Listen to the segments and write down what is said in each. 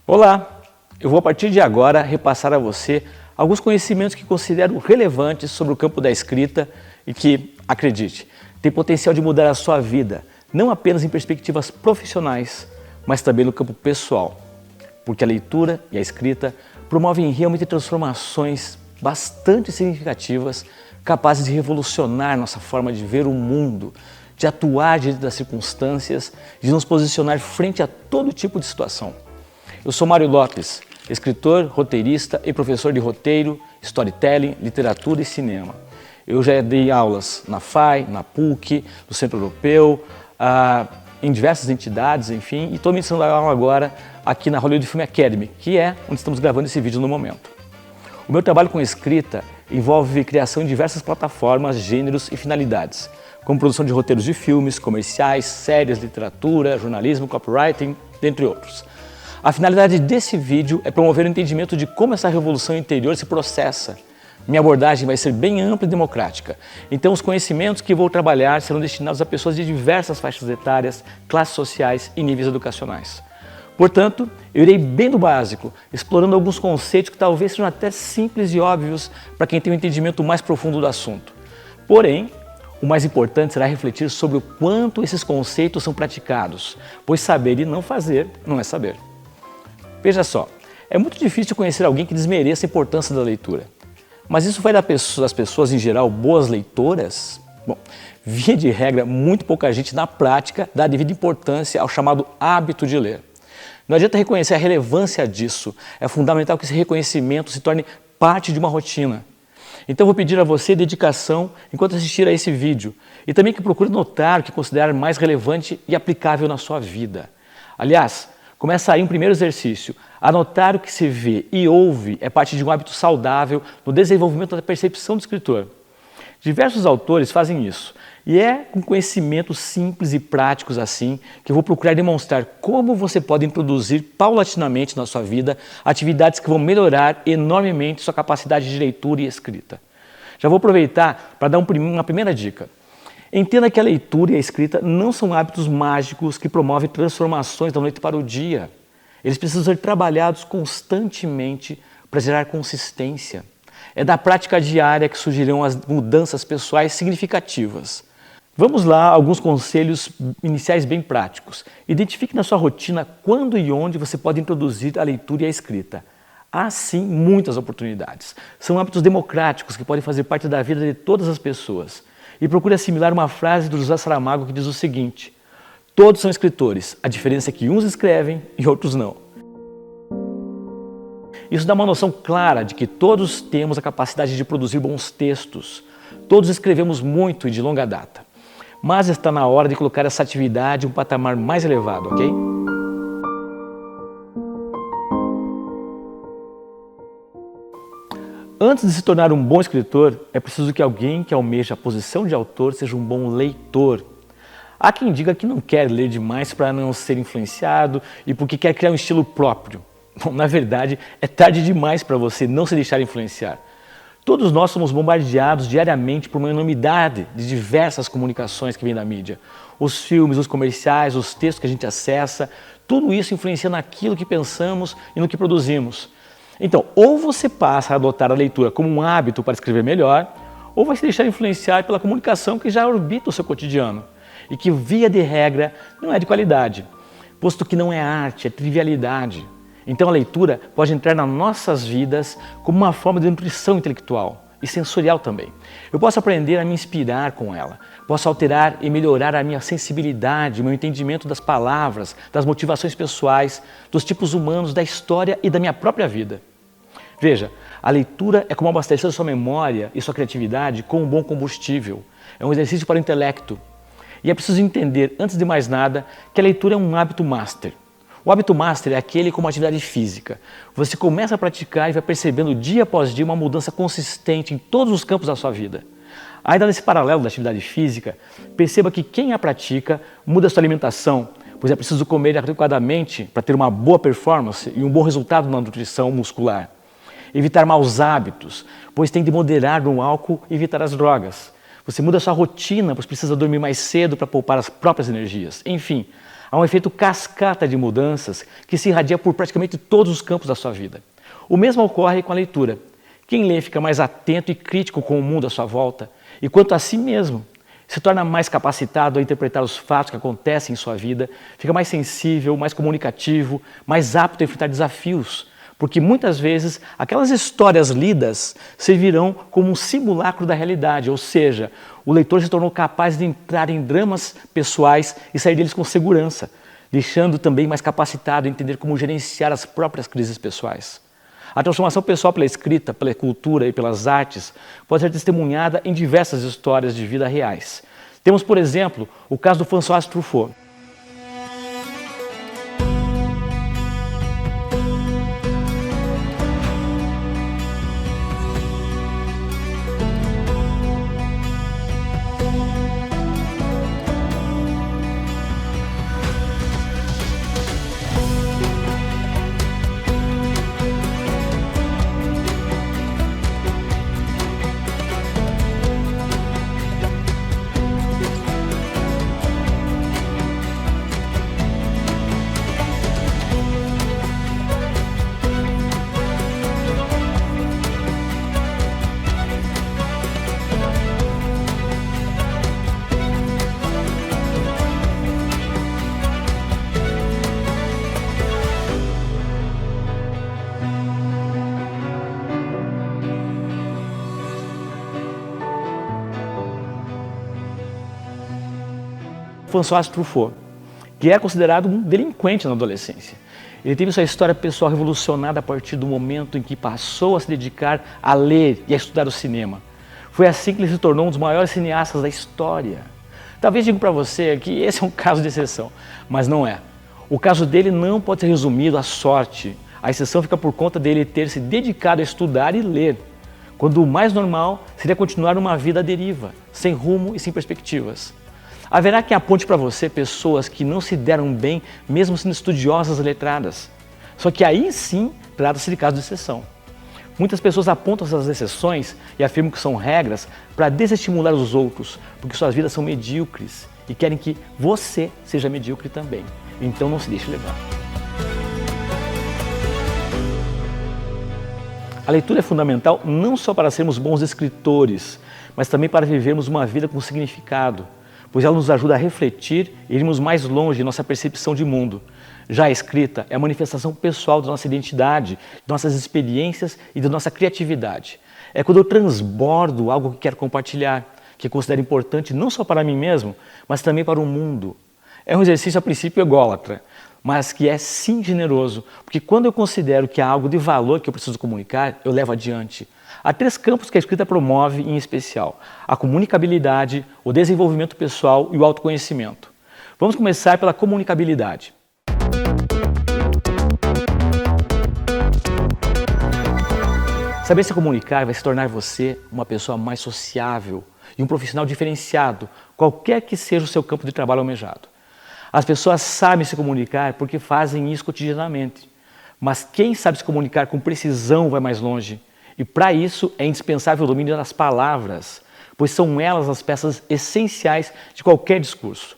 Olá! Eu vou a partir de agora repassar a você alguns conhecimentos que considero relevantes sobre o campo da escrita e que, acredite, tem potencial de mudar a sua vida, não apenas em perspectivas profissionais, mas também no campo pessoal. Porque a leitura e a escrita promovem realmente transformações bastante significativas, capazes de revolucionar nossa forma de ver o mundo, de atuar diante das circunstâncias, de nos posicionar frente a todo tipo de situação. Eu sou Mário Lopes, escritor, roteirista e professor de roteiro, storytelling, literatura e cinema. Eu já dei aulas na FAI, na PUC, no Centro Europeu, em diversas entidades, enfim, e estou ministrando a aula agora aqui na Hollywood Film Academy, que é onde estamos gravando esse vídeo no momento. O meu trabalho com escrita envolve criação em diversas plataformas, gêneros e finalidades, como produção de roteiros de filmes, comerciais, séries, literatura, jornalismo, copywriting, dentre outros. A finalidade desse vídeo é promover o entendimento de como essa revolução interior se processa. Minha abordagem vai ser bem ampla e democrática, então os conhecimentos que vou trabalhar serão destinados a pessoas de diversas faixas etárias, classes sociais e níveis educacionais. Portanto, eu irei bem do básico, explorando alguns conceitos que talvez sejam até simples e óbvios para quem tem um entendimento mais profundo do assunto. Porém, o mais importante será refletir sobre o quanto esses conceitos são praticados, pois saber e não fazer não é saber. Veja só, é muito difícil conhecer alguém que desmereça a importância da leitura. Mas isso vai das pessoas em geral boas leitoras? Bom, via de regra, muito pouca gente na prática dá a devida importância ao chamado hábito de ler. Não adianta reconhecer a relevância disso, é fundamental que esse reconhecimento se torne parte de uma rotina. Então vou pedir a você dedicação enquanto assistir a esse vídeo e também que procure notar o que considerar mais relevante e aplicável na sua vida. Aliás, começa aí um primeiro exercício. Anotar o que se vê e ouve é parte de um hábito saudável no desenvolvimento da percepção do escritor. Diversos autores fazem isso, e é com conhecimentos simples e práticos assim que eu vou procurar demonstrar como você pode introduzir paulatinamente na sua vida atividades que vão melhorar enormemente sua capacidade de leitura e escrita. Já vou aproveitar para dar uma primeira dica. Entenda que a leitura e a escrita não são hábitos mágicos que promovem transformações da noite para o dia. Eles precisam ser trabalhados constantemente para gerar consistência. É da prática diária que surgirão as mudanças pessoais significativas. Vamos lá, alguns conselhos iniciais bem práticos. Identifique na sua rotina quando e onde você pode introduzir a leitura e a escrita. Há sim muitas oportunidades. São hábitos democráticos que podem fazer parte da vida de todas as pessoas. E procure assimilar uma frase do José Saramago que diz o seguinte: todos são escritores, a diferença é que uns escrevem e outros não. Isso dá uma noção clara de que todos temos a capacidade de produzir bons textos. Todos escrevemos muito e de longa data. Mas está na hora de colocar essa atividade em um patamar mais elevado, ok? Antes de se tornar um bom escritor, é preciso que alguém que almeja a posição de autor seja um bom leitor. Há quem diga que não quer ler demais para não ser influenciado e porque quer criar um estilo próprio. Bom, na verdade, é tarde demais para você não se deixar influenciar. Todos nós somos bombardeados diariamente por uma enormidade de diversas comunicações que vêm da mídia. Os filmes, os comerciais, os textos que a gente acessa, tudo isso influencia naquilo que pensamos e no que produzimos. Então, ou você passa a adotar a leitura como um hábito para escrever melhor, ou vai se deixar influenciar pela comunicação que já orbita o seu cotidiano e que, via de regra, não é de qualidade, posto que não é arte, é trivialidade. Então a leitura pode entrar nas nossas vidas como uma forma de nutrição intelectual e sensorial também. Eu posso aprender a me inspirar com ela, posso alterar e melhorar a minha sensibilidade, o meu entendimento das palavras, das motivações pessoais, dos tipos humanos, da história e da minha própria vida. Veja, a leitura é como abastecer sua memória e sua criatividade com um bom combustível. É um exercício para o intelecto. E é preciso entender, antes de mais nada, que a leitura é um hábito master. O hábito master é aquele como atividade física. Você começa a praticar e vai percebendo dia após dia uma mudança consistente em todos os campos da sua vida. Ainda nesse paralelo da atividade física, perceba que quem a pratica muda a sua alimentação, pois é preciso comer adequadamente para ter uma boa performance e um bom resultado na nutrição muscular. Evitar maus hábitos, pois tem de moderar no álcool e evitar as drogas. Você muda a sua rotina, pois precisa dormir mais cedo para poupar as próprias energias. Enfim, Há um efeito cascata de mudanças que se irradia por praticamente todos os campos da sua vida. O mesmo ocorre com a leitura. Quem lê fica mais atento e crítico com o mundo à sua volta e quanto a si mesmo. Se torna mais capacitado a interpretar os fatos que acontecem em sua vida, fica mais sensível, mais comunicativo, mais apto a enfrentar desafios, porque muitas vezes aquelas histórias lidas servirão como um simulacro da realidade, ou seja, o leitor se tornou capaz de entrar em dramas pessoais e sair deles com segurança, deixando também mais capacitado a entender como gerenciar as próprias crises pessoais. A transformação pessoal pela escrita, pela cultura e pelas artes pode ser testemunhada em diversas histórias de vida reais. Temos, por exemplo, o caso do François Truffaut. François Truffaut, que é considerado um delinquente na adolescência. Ele teve sua história pessoal revolucionada a partir do momento em que passou a se dedicar a ler e a estudar o cinema. Foi assim que ele se tornou um dos maiores cineastas da história. Talvez diga para você que esse é um caso de exceção, mas não é. O caso dele não pode ser resumido à sorte. A exceção fica por conta dele ter se dedicado a estudar e ler, quando o mais normal seria continuar uma vida à deriva, sem rumo e sem perspectivas. Haverá quem aponte para você pessoas que não se deram bem, mesmo sendo estudiosas e letradas. Só que aí sim trata-se de caso de exceção. Muitas pessoas apontam essas exceções e afirmam que são regras para desestimular os outros, porque suas vidas são medíocres e querem que você seja medíocre também. Então não se deixe levar. A leitura é fundamental não só para sermos bons escritores, mas também para vivermos uma vida com significado, pois ela nos ajuda a refletir e irmos mais longe em nossa percepção de mundo. Já a escrita é a manifestação pessoal da nossa identidade, de nossas experiências e da nossa criatividade. É quando eu transbordo algo que quero compartilhar, que considero importante não só para mim mesmo, mas também para o mundo. É um exercício a princípio ególatra, mas que é sim generoso, porque quando eu considero que há algo de valor que eu preciso comunicar, eu levo adiante. Há 3 campos que a escrita promove em especial: a comunicabilidade, o desenvolvimento pessoal e o autoconhecimento. Vamos começar pela comunicabilidade. Saber se comunicar vai se tornar você uma pessoa mais sociável e um profissional diferenciado, qualquer que seja o seu campo de trabalho almejado. As pessoas sabem se comunicar porque fazem isso cotidianamente, mas quem sabe se comunicar com precisão vai mais longe. E para isso é indispensável o domínio das palavras, pois são elas as peças essenciais de qualquer discurso.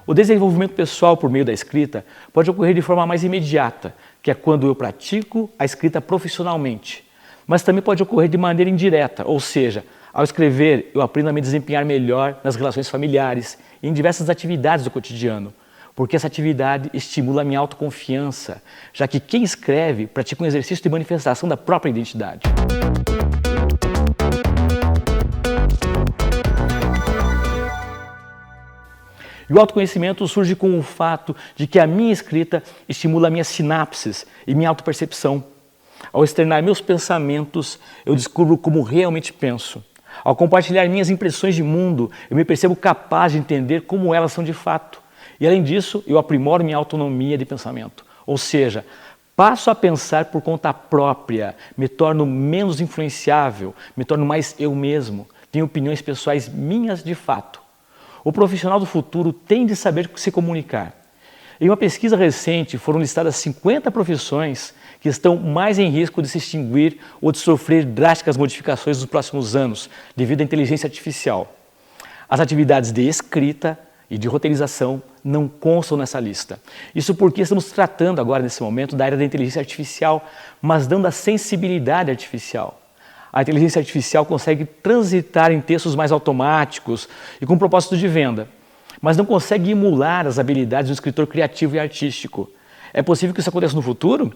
O desenvolvimento pessoal por meio da escrita pode ocorrer de forma mais imediata, que é quando eu pratico a escrita profissionalmente. Mas também pode ocorrer de maneira indireta, ou seja, ao escrever eu aprendo a me desempenhar melhor nas relações familiares e em diversas atividades do cotidiano, porque essa atividade estimula a minha autoconfiança, já que quem escreve pratica um exercício de manifestação da própria identidade. E o autoconhecimento surge com o fato de que a minha escrita estimula minhas sinapses e minha autopercepção. Ao externar meus pensamentos, eu descubro como realmente penso. Ao compartilhar minhas impressões de mundo, eu me percebo capaz de entender como elas são de fato. E além disso, eu aprimoro minha autonomia de pensamento. Ou seja, passo a pensar por conta própria, me torno menos influenciável, me torno mais eu mesmo, tenho opiniões pessoais minhas de fato. O profissional do futuro tem de saber se comunicar. Em uma pesquisa recente, foram listadas 50 profissões que estão mais em risco de se extinguir ou de sofrer drásticas modificações nos próximos anos, devido à inteligência artificial. As atividades de escrita e de roteirização não constam nessa lista. Isso porque estamos tratando agora, nesse momento, da era da inteligência artificial, mas não da sensibilidade artificial. A inteligência artificial consegue transitar em textos mais automáticos e com propósito de venda, mas não consegue emular as habilidades do escritor criativo e artístico. É possível que isso aconteça no futuro?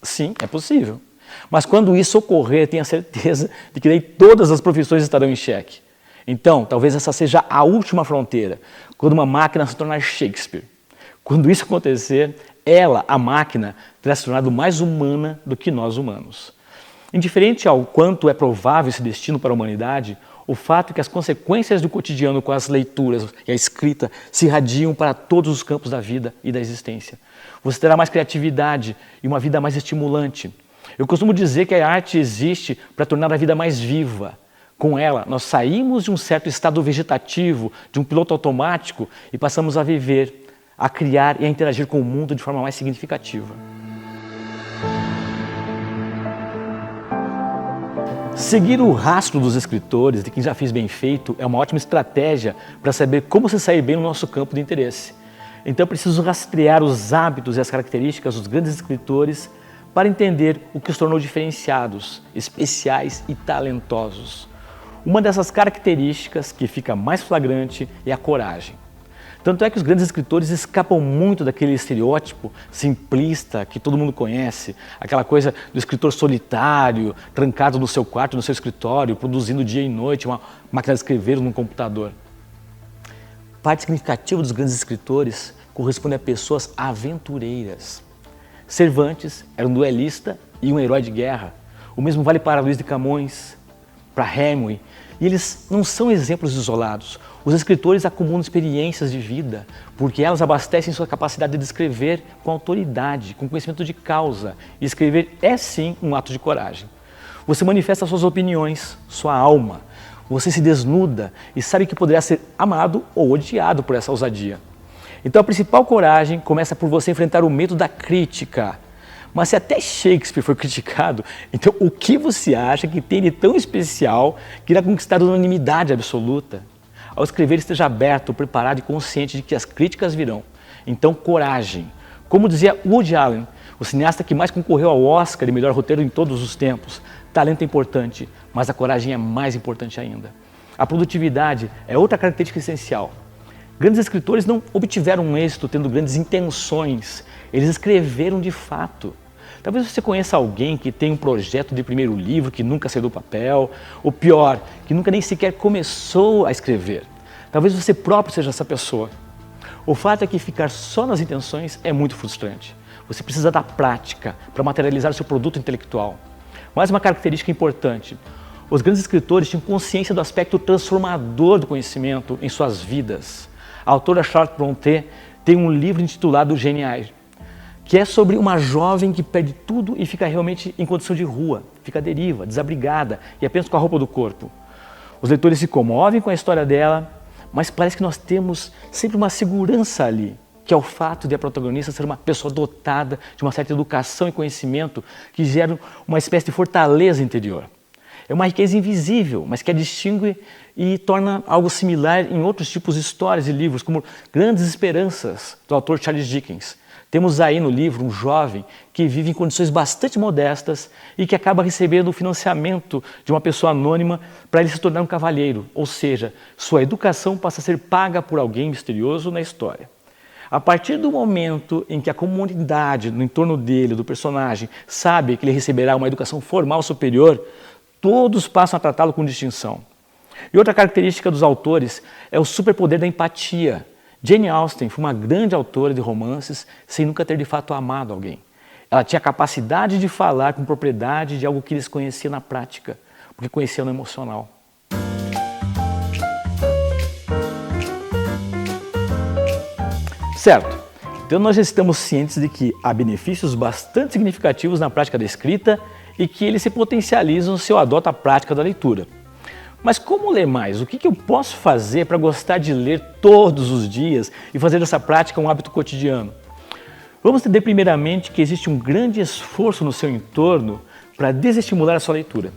Sim, é possível. Mas quando isso ocorrer, tenha certeza de que daí todas as profissões estarão em xeque. Então, talvez essa seja a última fronteira, quando uma máquina se tornar Shakespeare. Quando isso acontecer, ela, a máquina, terá se tornado mais humana do que nós humanos. Indiferente ao quanto é provável esse destino para a humanidade, o fato é que as consequências do cotidiano com as leituras e a escrita se irradiam para todos os campos da vida e da existência. Você terá mais criatividade e uma vida mais estimulante. Eu costumo dizer que a arte existe para tornar a vida mais viva. Com ela, nós saímos de um certo estado vegetativo, de um piloto automático e passamos a viver, a criar e a interagir com o mundo de forma mais significativa. Seguir o rastro dos escritores, de quem já fez bem feito, é uma ótima estratégia para saber como se sair bem no nosso campo de interesse. Então é preciso rastrear os hábitos e as características dos grandes escritores para entender o que os tornou diferenciados, especiais e talentosos. Uma dessas características que fica mais flagrante é a coragem. Tanto é que os grandes escritores escapam muito daquele estereótipo simplista que todo mundo conhece, aquela coisa do escritor solitário, trancado no seu quarto, no seu escritório, produzindo dia e noite uma máquina de escrever num computador. Parte significativa dos grandes escritores corresponde a pessoas aventureiras. Cervantes era um duelista e um herói de guerra. O mesmo vale para Luís de Camões, para Hemingway. E eles não são exemplos isolados. Os escritores acumulam experiências de vida, porque elas abastecem sua capacidade de descrever com autoridade, com conhecimento de causa. E escrever é sim um ato de coragem. Você manifesta suas opiniões, sua alma. Você se desnuda e sabe que poderá ser amado ou odiado por essa ousadia. Então a principal coragem começa por você enfrentar o medo da crítica. Mas se até Shakespeare foi criticado, então o que você acha que tem de tão especial que irá conquistar a unanimidade absoluta? Ao escrever, esteja aberto, preparado e consciente de que as críticas virão. Então, coragem. Como dizia Woody Allen, o cineasta que mais concorreu ao Oscar de melhor roteiro em todos os tempos, talento é importante, mas a coragem é mais importante ainda. A produtividade é outra característica essencial. Grandes escritores não obtiveram um êxito tendo grandes intenções, eles escreveram de fato. Talvez você conheça alguém que tem um projeto de primeiro livro que nunca saiu do papel, ou pior, que nunca nem sequer começou a escrever. Talvez você próprio seja essa pessoa. O fato é que ficar só nas intenções é muito frustrante. Você precisa da prática para materializar o seu produto intelectual. Mais uma característica importante: os grandes escritores tinham consciência do aspecto transformador do conhecimento em suas vidas. A autora Charlotte Brontë tem um livro intitulado Geniais, que é sobre uma jovem que perde tudo e fica realmente em condição de rua, fica à deriva, desabrigada e apenas com a roupa do corpo. Os leitores se comovem com a história dela, mas parece que nós temos sempre uma segurança ali, que é o fato de a protagonista ser uma pessoa dotada de uma certa educação e conhecimento que geram uma espécie de fortaleza interior. É uma riqueza invisível, mas que a distingue e torna algo similar em outros tipos de histórias e livros, como Grandes Esperanças, do autor Charles Dickens. Temos aí no livro um jovem que vive em condições bastante modestas e que acaba recebendo o financiamento de uma pessoa anônima para ele se tornar um cavalheiro, ou seja, sua educação passa a ser paga por alguém misterioso na história. A partir do momento em que a comunidade no entorno dele, do personagem, sabe que ele receberá uma educação formal superior, todos passam a tratá-lo com distinção. E outra característica dos autores é o superpoder da empatia. Jane Austen foi uma grande autora de romances sem nunca ter de fato amado alguém. Ela tinha a capacidade de falar com propriedade de algo que eles conheciam na prática, porque conheciam no emocional. Certo, então nós já estamos cientes de que há benefícios bastante significativos na prática da escrita e que eles se potencializam se eu adoto a prática da leitura. Mas como ler mais? O que eu posso fazer para gostar de ler todos os dias e fazer dessa prática um hábito cotidiano? Vamos entender primeiramente que existe um grande esforço no seu entorno para desestimular a sua leitura.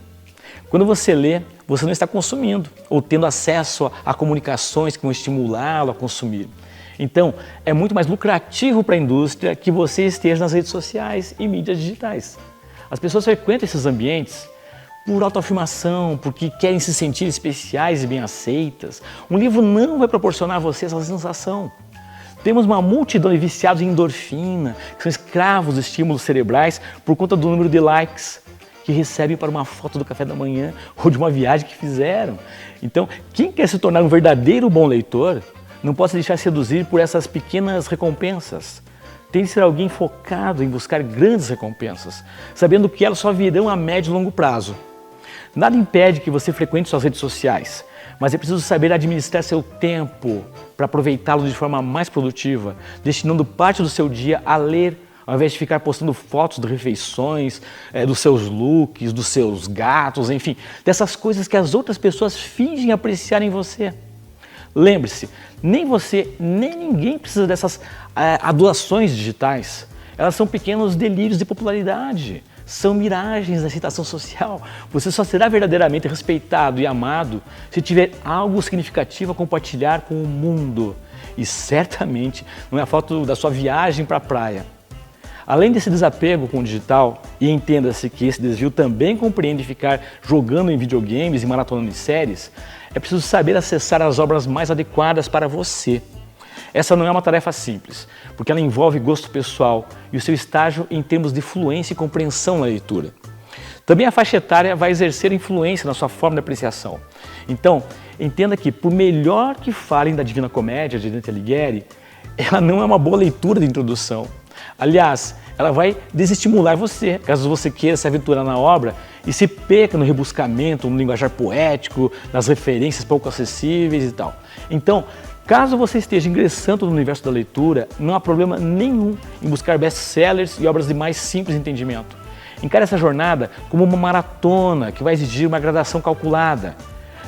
Quando você lê, você não está consumindo ou tendo acesso a comunicações que vão estimulá-lo a consumir. Então, é muito mais lucrativo para a indústria que você esteja nas redes sociais e mídias digitais. As pessoas frequentam esses ambientes por autoafirmação, porque querem se sentir especiais e bem aceitas. Um livro não vai proporcionar a você essa sensação. Temos uma multidão de viciados em endorfina, que são escravos dos estímulos cerebrais por conta do número de likes que recebem para uma foto do café da manhã ou de uma viagem que fizeram. Então, quem quer se tornar um verdadeiro bom leitor, não pode se deixar seduzir por essas pequenas recompensas. Tem de ser alguém focado em buscar grandes recompensas, sabendo que elas só virão a médio e longo prazo. Nada impede que você frequente suas redes sociais, mas é preciso saber administrar seu tempo para aproveitá-lo de forma mais produtiva, destinando parte do seu dia a ler, ao invés de ficar postando fotos de refeições, dos seus looks, dos seus gatos, enfim, dessas coisas que as outras pessoas fingem apreciar em você. Lembre-se, nem você, nem ninguém precisa dessas adulações digitais. Elas são pequenos delírios de popularidade, são miragens da aceitação social. Você só será verdadeiramente respeitado e amado se tiver algo significativo a compartilhar com o mundo. E certamente não é a foto da sua viagem para a praia. Além desse desapego com o digital, e entenda-se que esse desvio também compreende ficar jogando em videogames e maratonando em séries, é preciso saber acessar as obras mais adequadas para você. Essa não é uma tarefa simples, porque ela envolve gosto pessoal e o seu estágio em termos de fluência e compreensão na leitura. Também a faixa etária vai exercer influência na sua forma de apreciação. Então, entenda que, por melhor que falem da Divina Comédia de Dante Alighieri, ela não é uma boa leitura de introdução. Aliás, ela vai desestimular você, caso você queira se aventurar na obra e se perca no rebuscamento, no linguajar poético, nas referências pouco acessíveis e tal. Então, caso você esteja ingressando no universo da leitura, não há problema nenhum em buscar best-sellers e obras de mais simples entendimento. Encare essa jornada como uma maratona que vai exigir uma gradação calculada.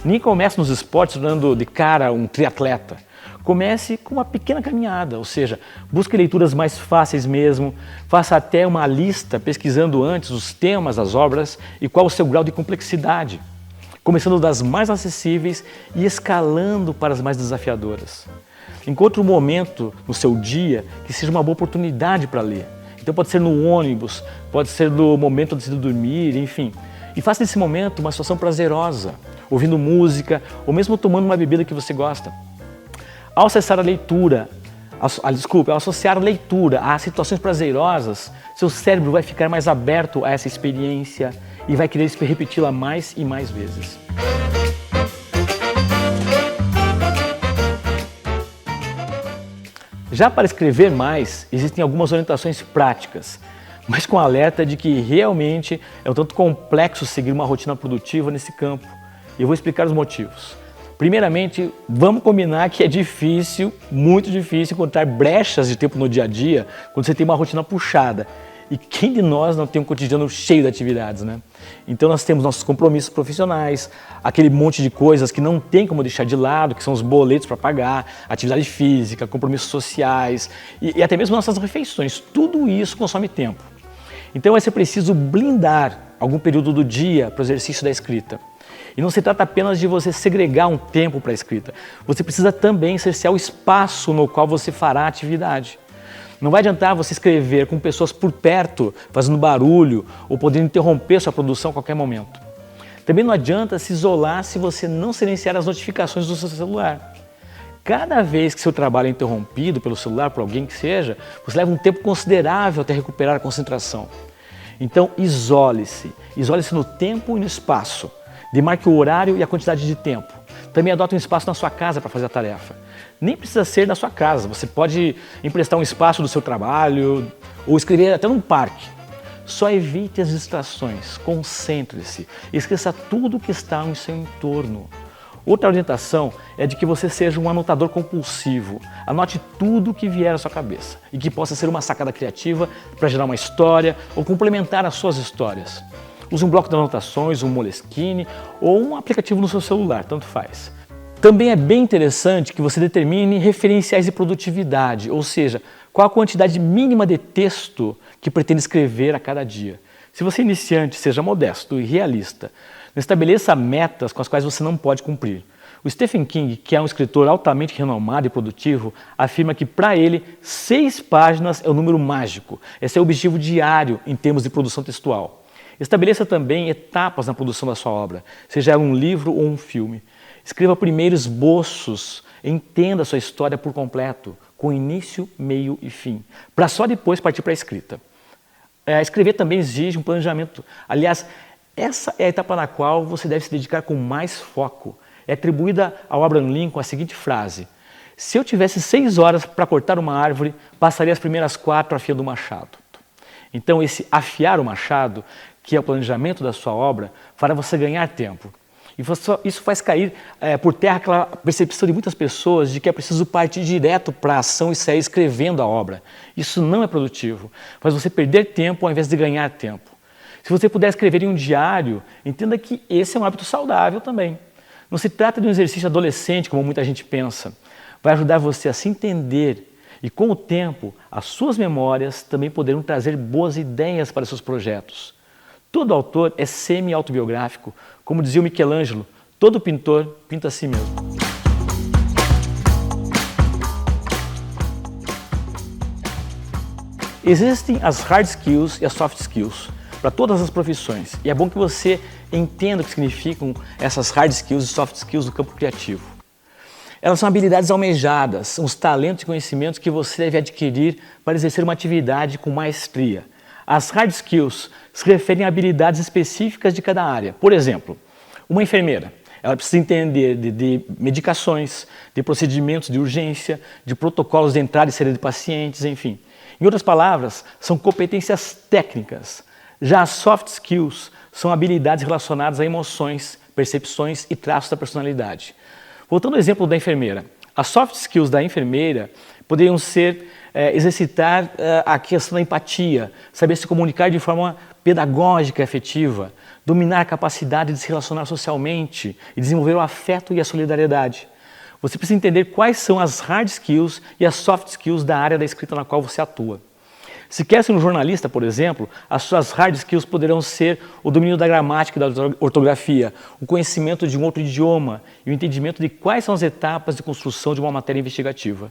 Ninguém começa nos esportes tornando de cara um triatleta. Comece com uma pequena caminhada, ou seja, busque leituras mais fáceis mesmo, faça até uma lista pesquisando antes os temas das obras e qual o seu grau de complexidade, começando das mais acessíveis e escalando para as mais desafiadoras. Encontre um momento no seu dia que seja uma boa oportunidade para ler. Então pode ser no ônibus, pode ser no momento antes de dormir, enfim. E faça desse momento uma situação prazerosa, ouvindo música ou mesmo tomando uma bebida que você gosta. Ao acessar a leitura, ao associar a leitura a situações prazerosas, seu cérebro vai ficar mais aberto a essa experiência e vai querer repeti-la mais e mais vezes. Já para escrever mais, existem algumas orientações práticas, mas com alerta de que realmente é um tanto complexo seguir uma rotina produtiva nesse campo. E eu vou explicar os motivos. Primeiramente, vamos combinar que é difícil, muito difícil, encontrar brechas de tempo no dia a dia quando você tem uma rotina puxada. E quem de nós não tem um cotidiano cheio de atividades, né? Então nós temos nossos compromissos profissionais, aquele monte de coisas que não tem como deixar de lado, que são os boletos para pagar, atividade física, compromissos sociais e até mesmo nossas refeições. Tudo isso consome tempo. Então vai ser preciso blindar algum período do dia para o exercício da escrita. E não se trata apenas de você segregar um tempo para a escrita. Você precisa também cercear o espaço no qual você fará a atividade. Não vai adiantar você escrever com pessoas por perto, fazendo barulho ou podendo interromper sua produção a qualquer momento. Também não adianta se isolar se você não silenciar as notificações do seu celular. Cada vez que seu trabalho é interrompido pelo celular, por alguém que seja, você leva um tempo considerável até recuperar a concentração. Então, isole-se. Isole-se no tempo e no espaço. Demarque o horário e a quantidade de tempo. Também adote um espaço na sua casa para fazer a tarefa. Nem precisa ser na sua casa, você pode emprestar um espaço do seu trabalho ou escrever até num parque. Só evite as distrações, concentre-se, esqueça tudo que está no seu entorno. Outra orientação é de que você seja um anotador compulsivo. Anote tudo que vier à sua cabeça e que possa ser uma sacada criativa para gerar uma história ou complementar as suas histórias. Use um bloco de anotações, um Moleskine ou um aplicativo no seu celular, tanto faz. Também é bem interessante que você determine referenciais de produtividade, ou seja, Qual a quantidade mínima de texto que pretende escrever a cada dia? Se você é iniciante, seja modesto e realista. Não estabeleça metas com as quais você não pode cumprir. O Stephen King, que é um escritor altamente renomado e produtivo, afirma que, para ele, 6 páginas é o número mágico. Esse é o objetivo diário em termos de produção textual. Estabeleça também etapas na produção da sua obra, seja ela um livro ou um filme. Escreva primeiro esboços, entenda a sua história por completo, com início, meio e fim, para só depois partir para a escrita. Escrever também exige um planejamento. Aliás, essa é a etapa na qual você deve se dedicar com mais foco. É atribuída ao Abraham Lincoln a seguinte frase: se eu tivesse 6 horas para cortar uma árvore, passaria as primeiras 4 afiando o machado. Então, esse afiar o machado, que é o planejamento da sua obra, fará você ganhar tempo. E isso faz cair por terra aquela percepção de muitas pessoas de que é preciso partir direto para a ação e sair escrevendo a obra. Isso não é produtivo. Faz você perder tempo ao invés de ganhar tempo. Se você puder escrever em um diário, entenda que esse é um hábito saudável também. Não se trata de um exercício adolescente, como muita gente pensa. Vai ajudar você a se entender e, com o tempo, as suas memórias também poderão trazer boas ideias para seus projetos. Todo autor é semi-autobiográfico. Como dizia o Michelangelo, todo pintor pinta a si mesmo. Existem as hard skills e as soft skills para todas as profissões. E é bom que você entenda o que significam essas hard skills e soft skills do campo criativo. Elas são habilidades almejadas, são os talentos e conhecimentos que você deve adquirir para exercer uma atividade com maestria. As hard skills se referem a habilidades específicas de cada área. Por exemplo, uma enfermeira, ela precisa entender de medicações, de procedimentos de urgência, de protocolos de entrada e saída de pacientes, enfim. Em outras palavras, são competências técnicas. Já as soft skills são habilidades relacionadas a emoções, percepções e traços da personalidade. Voltando ao exemplo da enfermeira, as soft skills da enfermeira poderiam ser exercitar a questão da empatia, saber se comunicar de forma pedagógica e afetiva, dominar a capacidade de se relacionar socialmente e desenvolver o afeto e a solidariedade. Você precisa entender quais são as hard skills e as soft skills da área da escrita na qual você atua. Se quer ser um jornalista, por exemplo, as suas hard skills poderão ser o domínio da gramática e da ortografia, o conhecimento de um outro idioma e o entendimento de quais são as etapas de construção de uma matéria investigativa.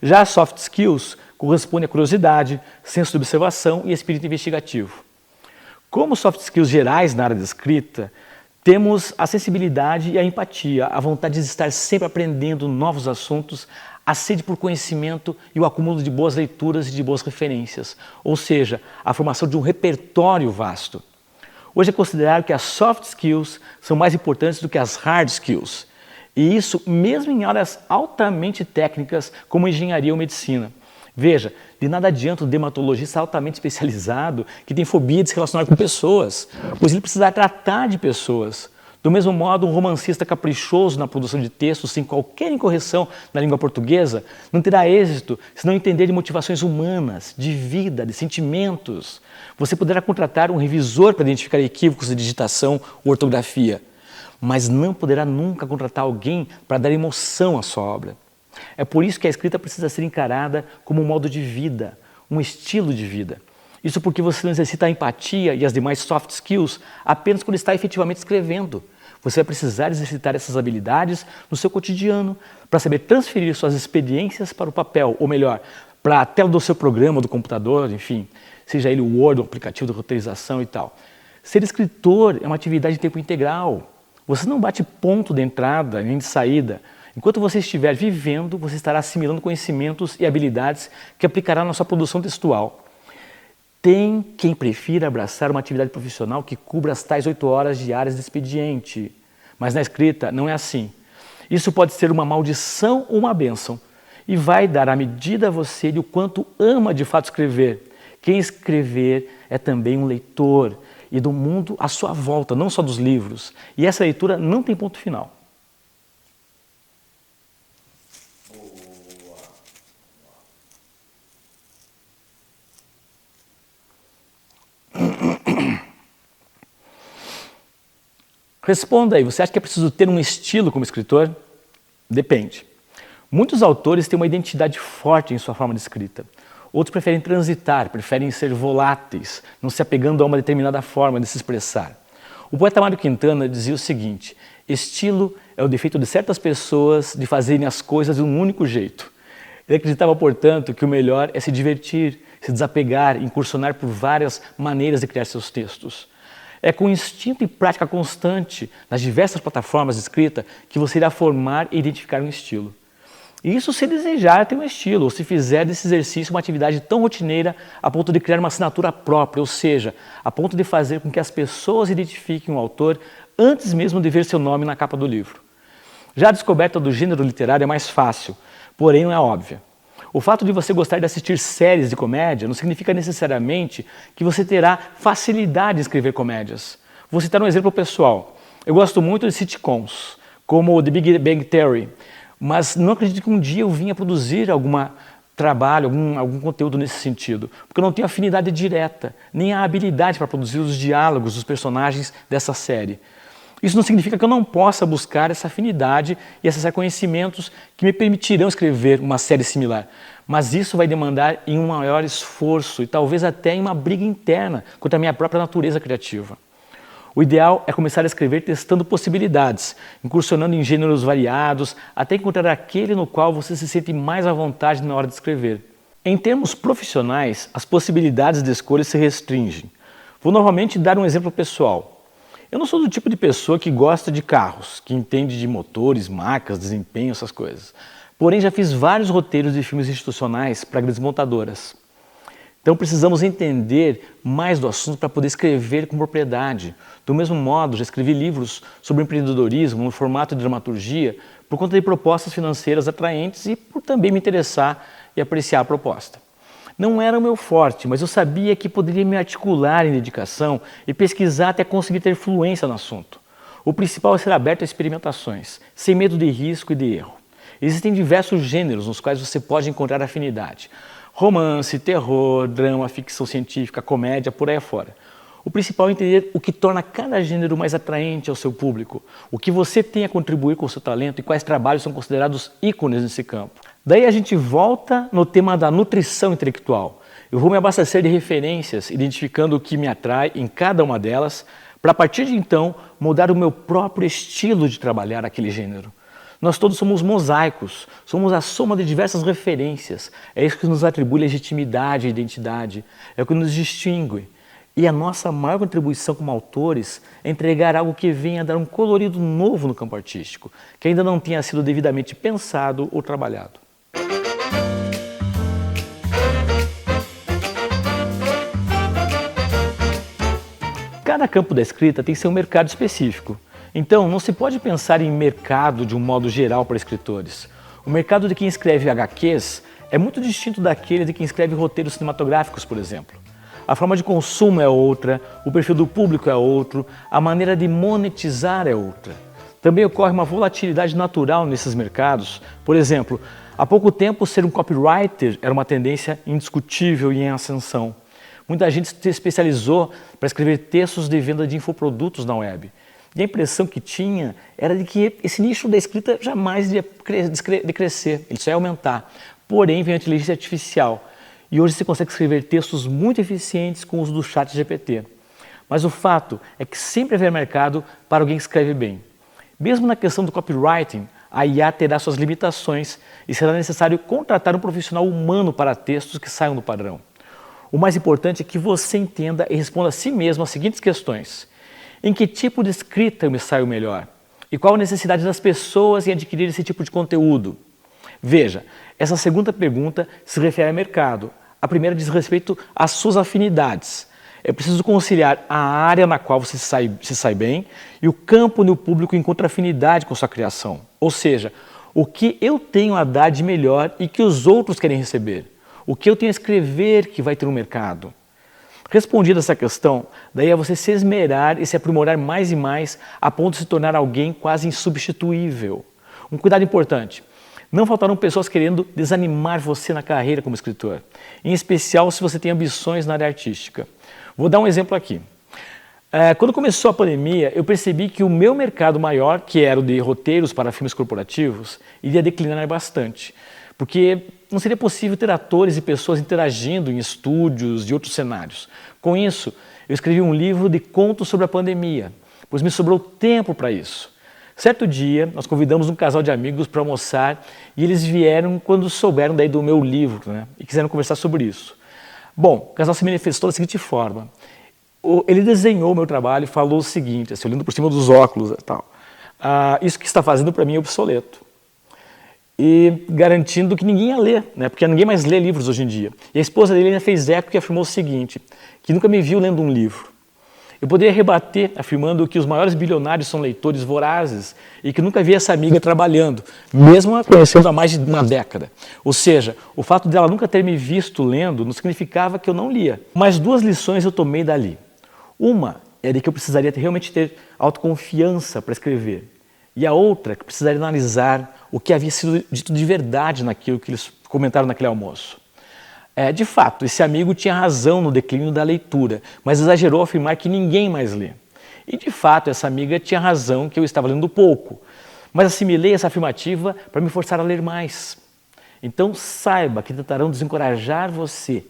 Já as soft skills correspondem à curiosidade, senso de observação e espírito investigativo. Como soft skills gerais na área da escrita, temos a sensibilidade e a empatia, a vontade de estar sempre aprendendo novos assuntos, a sede por conhecimento e o acúmulo de boas leituras e de boas referências, ou seja, a formação de um repertório vasto. Hoje é considerado que as soft skills são mais importantes do que as hard skills, e isso mesmo em áreas altamente técnicas como engenharia ou medicina. Veja, de nada adianta o dermatologista altamente especializado que tem fobia de se relacionar com pessoas, pois ele precisa tratar de pessoas. Do mesmo modo, um romancista caprichoso na produção de textos sem qualquer incorreção na língua portuguesa não terá êxito se não entender de motivações humanas, de vida, de sentimentos. Você poderá contratar um revisor para identificar equívocos de digitação ou ortografia, mas não poderá nunca contratar alguém para dar emoção à sua obra. É por isso que a escrita precisa ser encarada como um modo de vida, um estilo de vida. Isso porque você não exercita a empatia e as demais soft skills apenas quando está efetivamente escrevendo. Você vai precisar exercitar essas habilidades no seu cotidiano para saber transferir suas experiências para o papel, ou melhor, para a tela do seu programa, do computador, enfim, seja ele o Word, o aplicativo de roteirização e tal. Ser escritor é uma atividade de tempo integral. Você não bate ponto de entrada nem de saída. Enquanto você estiver vivendo, você estará assimilando conhecimentos e habilidades que aplicará na sua produção textual. Tem quem prefira abraçar uma atividade profissional que cubra as tais 8 horas diárias de expediente. Mas na escrita não é assim. Isso pode ser uma maldição ou uma bênção. E vai dar à medida a você de o quanto ama de fato escrever. Quem escrever é também um leitor e do mundo à sua volta, não só dos livros. E essa leitura não tem ponto final. Responda aí, você acha que é preciso ter um estilo como escritor? Depende. Muitos autores têm uma identidade forte em sua forma de escrita. Outros preferem transitar, preferem ser voláteis, não se apegando a uma determinada forma de se expressar. O poeta Mário Quintana dizia o seguinte: estilo é o defeito de certas pessoas de fazerem as coisas de um único jeito. Ele acreditava, portanto, que o melhor é se divertir, se desapegar, incursionar por várias maneiras de criar seus textos. É com instinto e prática constante, nas diversas plataformas de escrita, que você irá formar e identificar um estilo. E isso se desejar ter um estilo, ou se fizer desse exercício uma atividade tão rotineira a ponto de criar uma assinatura própria, ou seja, a ponto de fazer com que as pessoas identifiquem o autor antes mesmo de ver seu nome na capa do livro. Já a descoberta do gênero literário é mais fácil, porém não é óbvia. O fato de você gostar de assistir séries de comédia não significa necessariamente que você terá facilidade em escrever comédias. Vou citar um exemplo pessoal. Eu gosto muito de sitcoms, como The Big Bang Theory, mas não acredito que um dia eu vinha produzir algum trabalho, algum conteúdo nesse sentido, porque eu não tenho afinidade direta, nem a habilidade para produzir os diálogos dos personagens dessa série. Isso não significa que eu não possa buscar essa afinidade e acessar conhecimentos que me permitirão escrever uma série similar, mas isso vai demandar em um maior esforço e talvez até em uma briga interna contra a minha própria natureza criativa. O ideal é começar a escrever testando possibilidades, incursionando em gêneros variados, até encontrar aquele no qual você se sente mais à vontade na hora de escrever. Em termos profissionais, as possibilidades de escolha se restringem. Vou novamente dar um exemplo pessoal. Eu não sou do tipo de pessoa que gosta de carros, que entende de motores, marcas, desempenho, essas coisas. Porém, já fiz vários roteiros de filmes institucionais para grandes montadoras. Então precisamos entender mais do assunto para poder escrever com propriedade. Do mesmo modo, já escrevi livros sobre empreendedorismo no formato de dramaturgia por conta de propostas financeiras atraentes e por também me interessar e apreciar a proposta. Não era o meu forte, mas eu sabia que poderia me articular em dedicação e pesquisar até conseguir ter fluência no assunto. O principal é ser aberto a experimentações, sem medo de risco e de erro. Existem diversos gêneros nos quais você pode encontrar afinidade. Romance, terror, drama, ficção científica, comédia, por aí afora. O principal é entender o que torna cada gênero mais atraente ao seu público, o que você tem a contribuir com o seu talento e quais trabalhos são considerados ícones nesse campo. Daí a gente volta no tema da nutrição intelectual. Eu vou me abastecer de referências, identificando o que me atrai em cada uma delas, para a partir de então moldar o meu próprio estilo de trabalhar aquele gênero. Nós todos somos mosaicos, somos a soma de diversas referências. É isso que nos atribui legitimidade e identidade, é o que nos distingue. E a nossa maior contribuição como autores é entregar algo que venha a dar um colorido novo no campo artístico, que ainda não tenha sido devidamente pensado ou trabalhado. Cada campo da escrita tem seu mercado específico. Então, não se pode pensar em mercado de um modo geral para escritores. O mercado de quem escreve HQs é muito distinto daquele de quem escreve roteiros cinematográficos, por exemplo. A forma de consumo é outra, o perfil do público é outro, a maneira de monetizar é outra. Também ocorre uma volatilidade natural nesses mercados. Por exemplo, há pouco tempo ser um copywriter era uma tendência indiscutível e em ascensão. Muita gente se especializou para escrever textos de venda de infoprodutos na web. E a impressão que tinha era de que esse nicho da escrita jamais ia decrescer, ele só ia aumentar. Porém, veio a inteligência artificial e hoje se consegue escrever textos muito eficientes com o uso do chat GPT. Mas o fato é que sempre haverá mercado para alguém que escreve bem. Mesmo na questão do copywriting, a IA terá suas limitações e será necessário contratar um profissional humano para textos que saiam do padrão. O mais importante é que você entenda e responda a si mesmo as seguintes questões. Em que tipo de escrita eu me saio melhor? E qual a necessidade das pessoas em adquirir esse tipo de conteúdo? Veja, essa segunda pergunta se refere ao mercado. A primeira diz respeito às suas afinidades. É preciso conciliar a área na qual você se sai bem e o campo onde o público encontra afinidade com sua criação. Ou seja, o que eu tenho a dar de melhor e que os outros querem receber. O que eu tenho a escrever que vai ter um mercado. Respondida essa questão, daí é você se esmerar e se aprimorar mais e mais a ponto de se tornar alguém quase insubstituível. Um cuidado importante, não faltarão pessoas querendo desanimar você na carreira como escritor, em especial se você tem ambições na área artística. Vou dar um exemplo aqui. Quando começou a pandemia, eu percebi que o meu mercado maior, que era o de roteiros para filmes corporativos, iria declinar bastante. porque não seria possível ter atores e pessoas interagindo em estúdios e outros cenários. Com isso, eu escrevi um livro de contos sobre a pandemia, pois me sobrou tempo para isso. Certo dia, nós convidamos um casal de amigos para almoçar e eles vieram quando souberam daí do meu livro, né, e quiseram conversar sobre isso. Bom, o casal se manifestou da seguinte forma. Ele desenhou o meu trabalho e falou o seguinte, assim, olhando por cima dos óculos e tal. Isso que está fazendo para mim é obsoleto. E garantindo que ninguém ia ler, né, porque ninguém mais lê livros hoje em dia. E a esposa dele ainda fez eco e afirmou o seguinte, que nunca me viu lendo um livro. Eu poderia rebater afirmando que os maiores bilionários são leitores vorazes e que nunca vi essa amiga trabalhando, mesmo a conhecendo há mais de uma década. Ou seja, o fato dela nunca ter me visto lendo não significava que eu não lia. Mas duas lições eu tomei dali. Uma é de que eu precisaria realmente ter autoconfiança para escrever. E a outra, que precisaria analisar o que havia sido dito de verdade naquilo que eles comentaram naquele almoço. De fato, esse amigo tinha razão no declínio da leitura, mas exagerou ao afirmar que ninguém mais lê. E de fato, essa amiga tinha razão que eu estava lendo pouco, mas assimilei essa afirmativa para me forçar a ler mais. Então saiba que tentarão desencorajar você.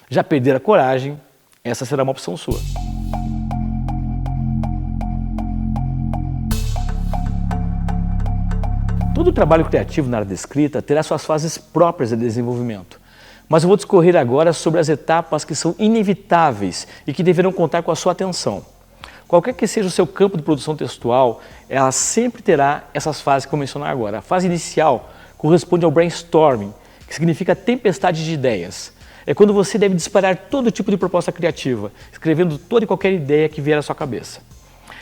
Já perder a coragem, essa será uma opção sua. Todo trabalho criativo na área da escrita terá suas fases próprias de desenvolvimento. Mas eu vou discorrer agora sobre as etapas que são inevitáveis e que deverão contar com a sua atenção. Qualquer que seja o seu campo de produção textual, ela sempre terá essas fases que eu vou mencionar agora. A fase inicial corresponde ao brainstorming, que significa tempestade de ideias. É quando você deve disparar todo tipo de proposta criativa, escrevendo toda e qualquer ideia que vier à sua cabeça.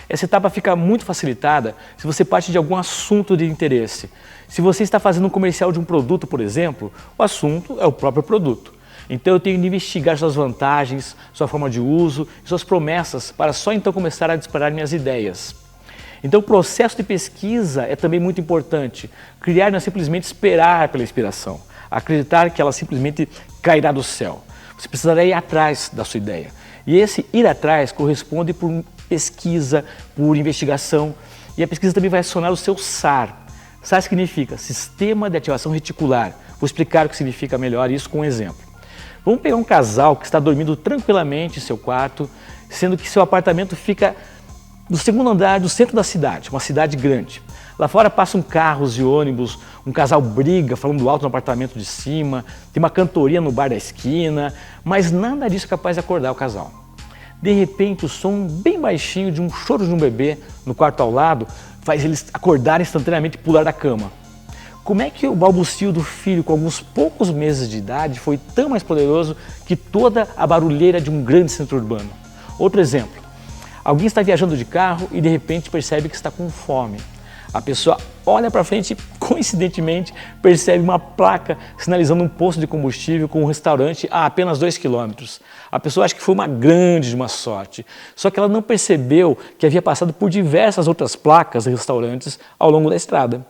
Essa etapa fica muito facilitada se você parte de algum assunto de interesse. Se você está fazendo um comercial de um produto, por exemplo, o assunto é o próprio produto. Então eu tenho de investigar suas vantagens, sua forma de uso e suas promessas para só então começar a disparar minhas ideias. Então o processo de pesquisa é também muito importante. Criar não é simplesmente esperar pela inspiração, acreditar que ela simplesmente cairá do céu. Você precisará ir atrás da sua ideia. E esse ir atrás corresponde por pesquisa, por investigação, e a pesquisa também vai acionar o seu SAR. SAR significa Sistema de Ativação Reticular. Vou explicar o que significa melhor isso com um exemplo. Vamos pegar um casal que está dormindo tranquilamente em seu quarto, sendo que seu apartamento fica no segundo andar do centro da cidade, uma cidade grande. Lá fora passam carros e ônibus, um casal briga falando alto no apartamento de cima, tem uma cantoria no bar da esquina, mas nada disso é capaz de acordar o casal. De repente, o som bem baixinho de um choro de um bebê no quarto ao lado faz eles acordarem instantaneamente e pular da cama. Como é que o balbucio do filho com alguns poucos meses de idade foi tão mais poderoso que toda a barulheira de um grande centro urbano? Outro exemplo, alguém está viajando de carro e de repente percebe que está com fome. A pessoa olha para frente e, coincidentemente, percebe uma placa sinalizando um posto de combustível com um restaurante a apenas 2 quilômetros. A pessoa acha que foi uma grande de uma sorte, só que ela não percebeu que havia passado por diversas outras placas e restaurantes ao longo da estrada.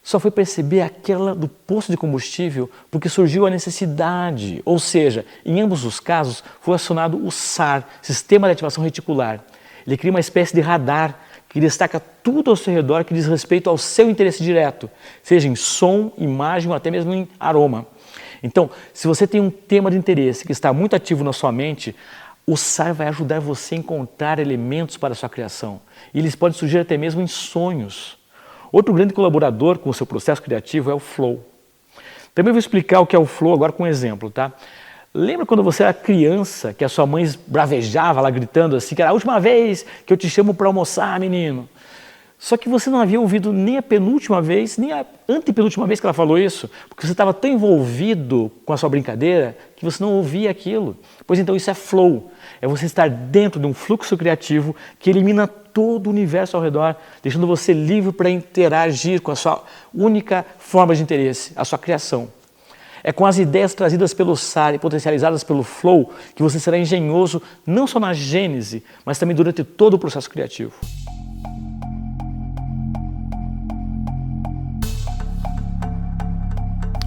Só foi perceber aquela do posto de combustível porque surgiu a necessidade, ou seja, em ambos os casos foi acionado o SAR, Sistema de Ativação Reticular. Ele cria uma espécie de radar que destaca tudo ao seu redor que diz respeito ao seu interesse direto, seja em som, imagem ou até mesmo em aroma. Então, se você tem um tema de interesse que está muito ativo na sua mente, o SAR vai ajudar você a encontrar elementos para a sua criação. E eles podem surgir até mesmo em sonhos. Outro grande colaborador com o seu processo criativo é o flow. Também vou explicar o que é o flow agora com um exemplo, tá? Lembra quando você era criança, que a sua mãe bravejava lá gritando assim, que era a última vez que eu te chamo para almoçar, menino? Só que você não havia ouvido nem a penúltima vez, nem a antepenúltima vez que ela falou isso, porque você estava tão envolvido com a sua brincadeira que você não ouvia aquilo. Pois então isso é flow, é você estar dentro de um fluxo criativo que elimina todo o universo ao redor, deixando você livre para interagir com a sua única forma de interesse, a sua criação. É com as ideias trazidas pelo SAR e potencializadas pelo flow que você será engenhoso não só na gênese, mas também durante todo o processo criativo.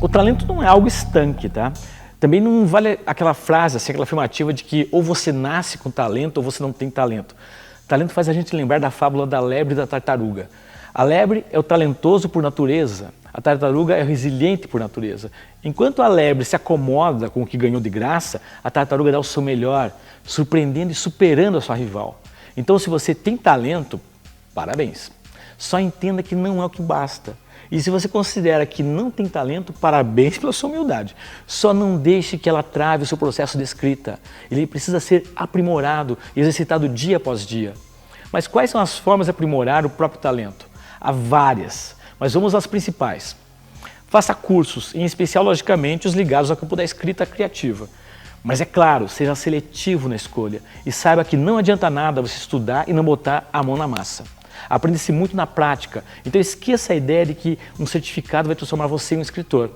O talento não é algo estanque, tá? Também não vale aquela frase, assim, aquela afirmativa de que ou você nasce com talento ou você não tem talento. Talento faz a gente lembrar da fábula da lebre e da tartaruga. A lebre é o talentoso por natureza, a tartaruga é o resiliente por natureza. Enquanto a lebre se acomoda com o que ganhou de graça, a tartaruga dá o seu melhor, surpreendendo e superando a sua rival. Então, se você tem talento, parabéns. Só entenda que não é o que basta. E se você considera que não tem talento, parabéns pela sua humildade. Só não deixe que ela trave o seu processo de escrita. Ele precisa ser aprimorado e exercitado dia após dia. Mas quais são as formas de aprimorar o próprio talento? Há várias, mas vamos às principais. Faça cursos, em especial, logicamente, os ligados ao campo da escrita criativa. Mas é claro, seja seletivo na escolha e saiba que não adianta nada você estudar e não botar a mão na massa. Aprende-se muito na prática, então esqueça a ideia de que um certificado vai transformar você em um escritor.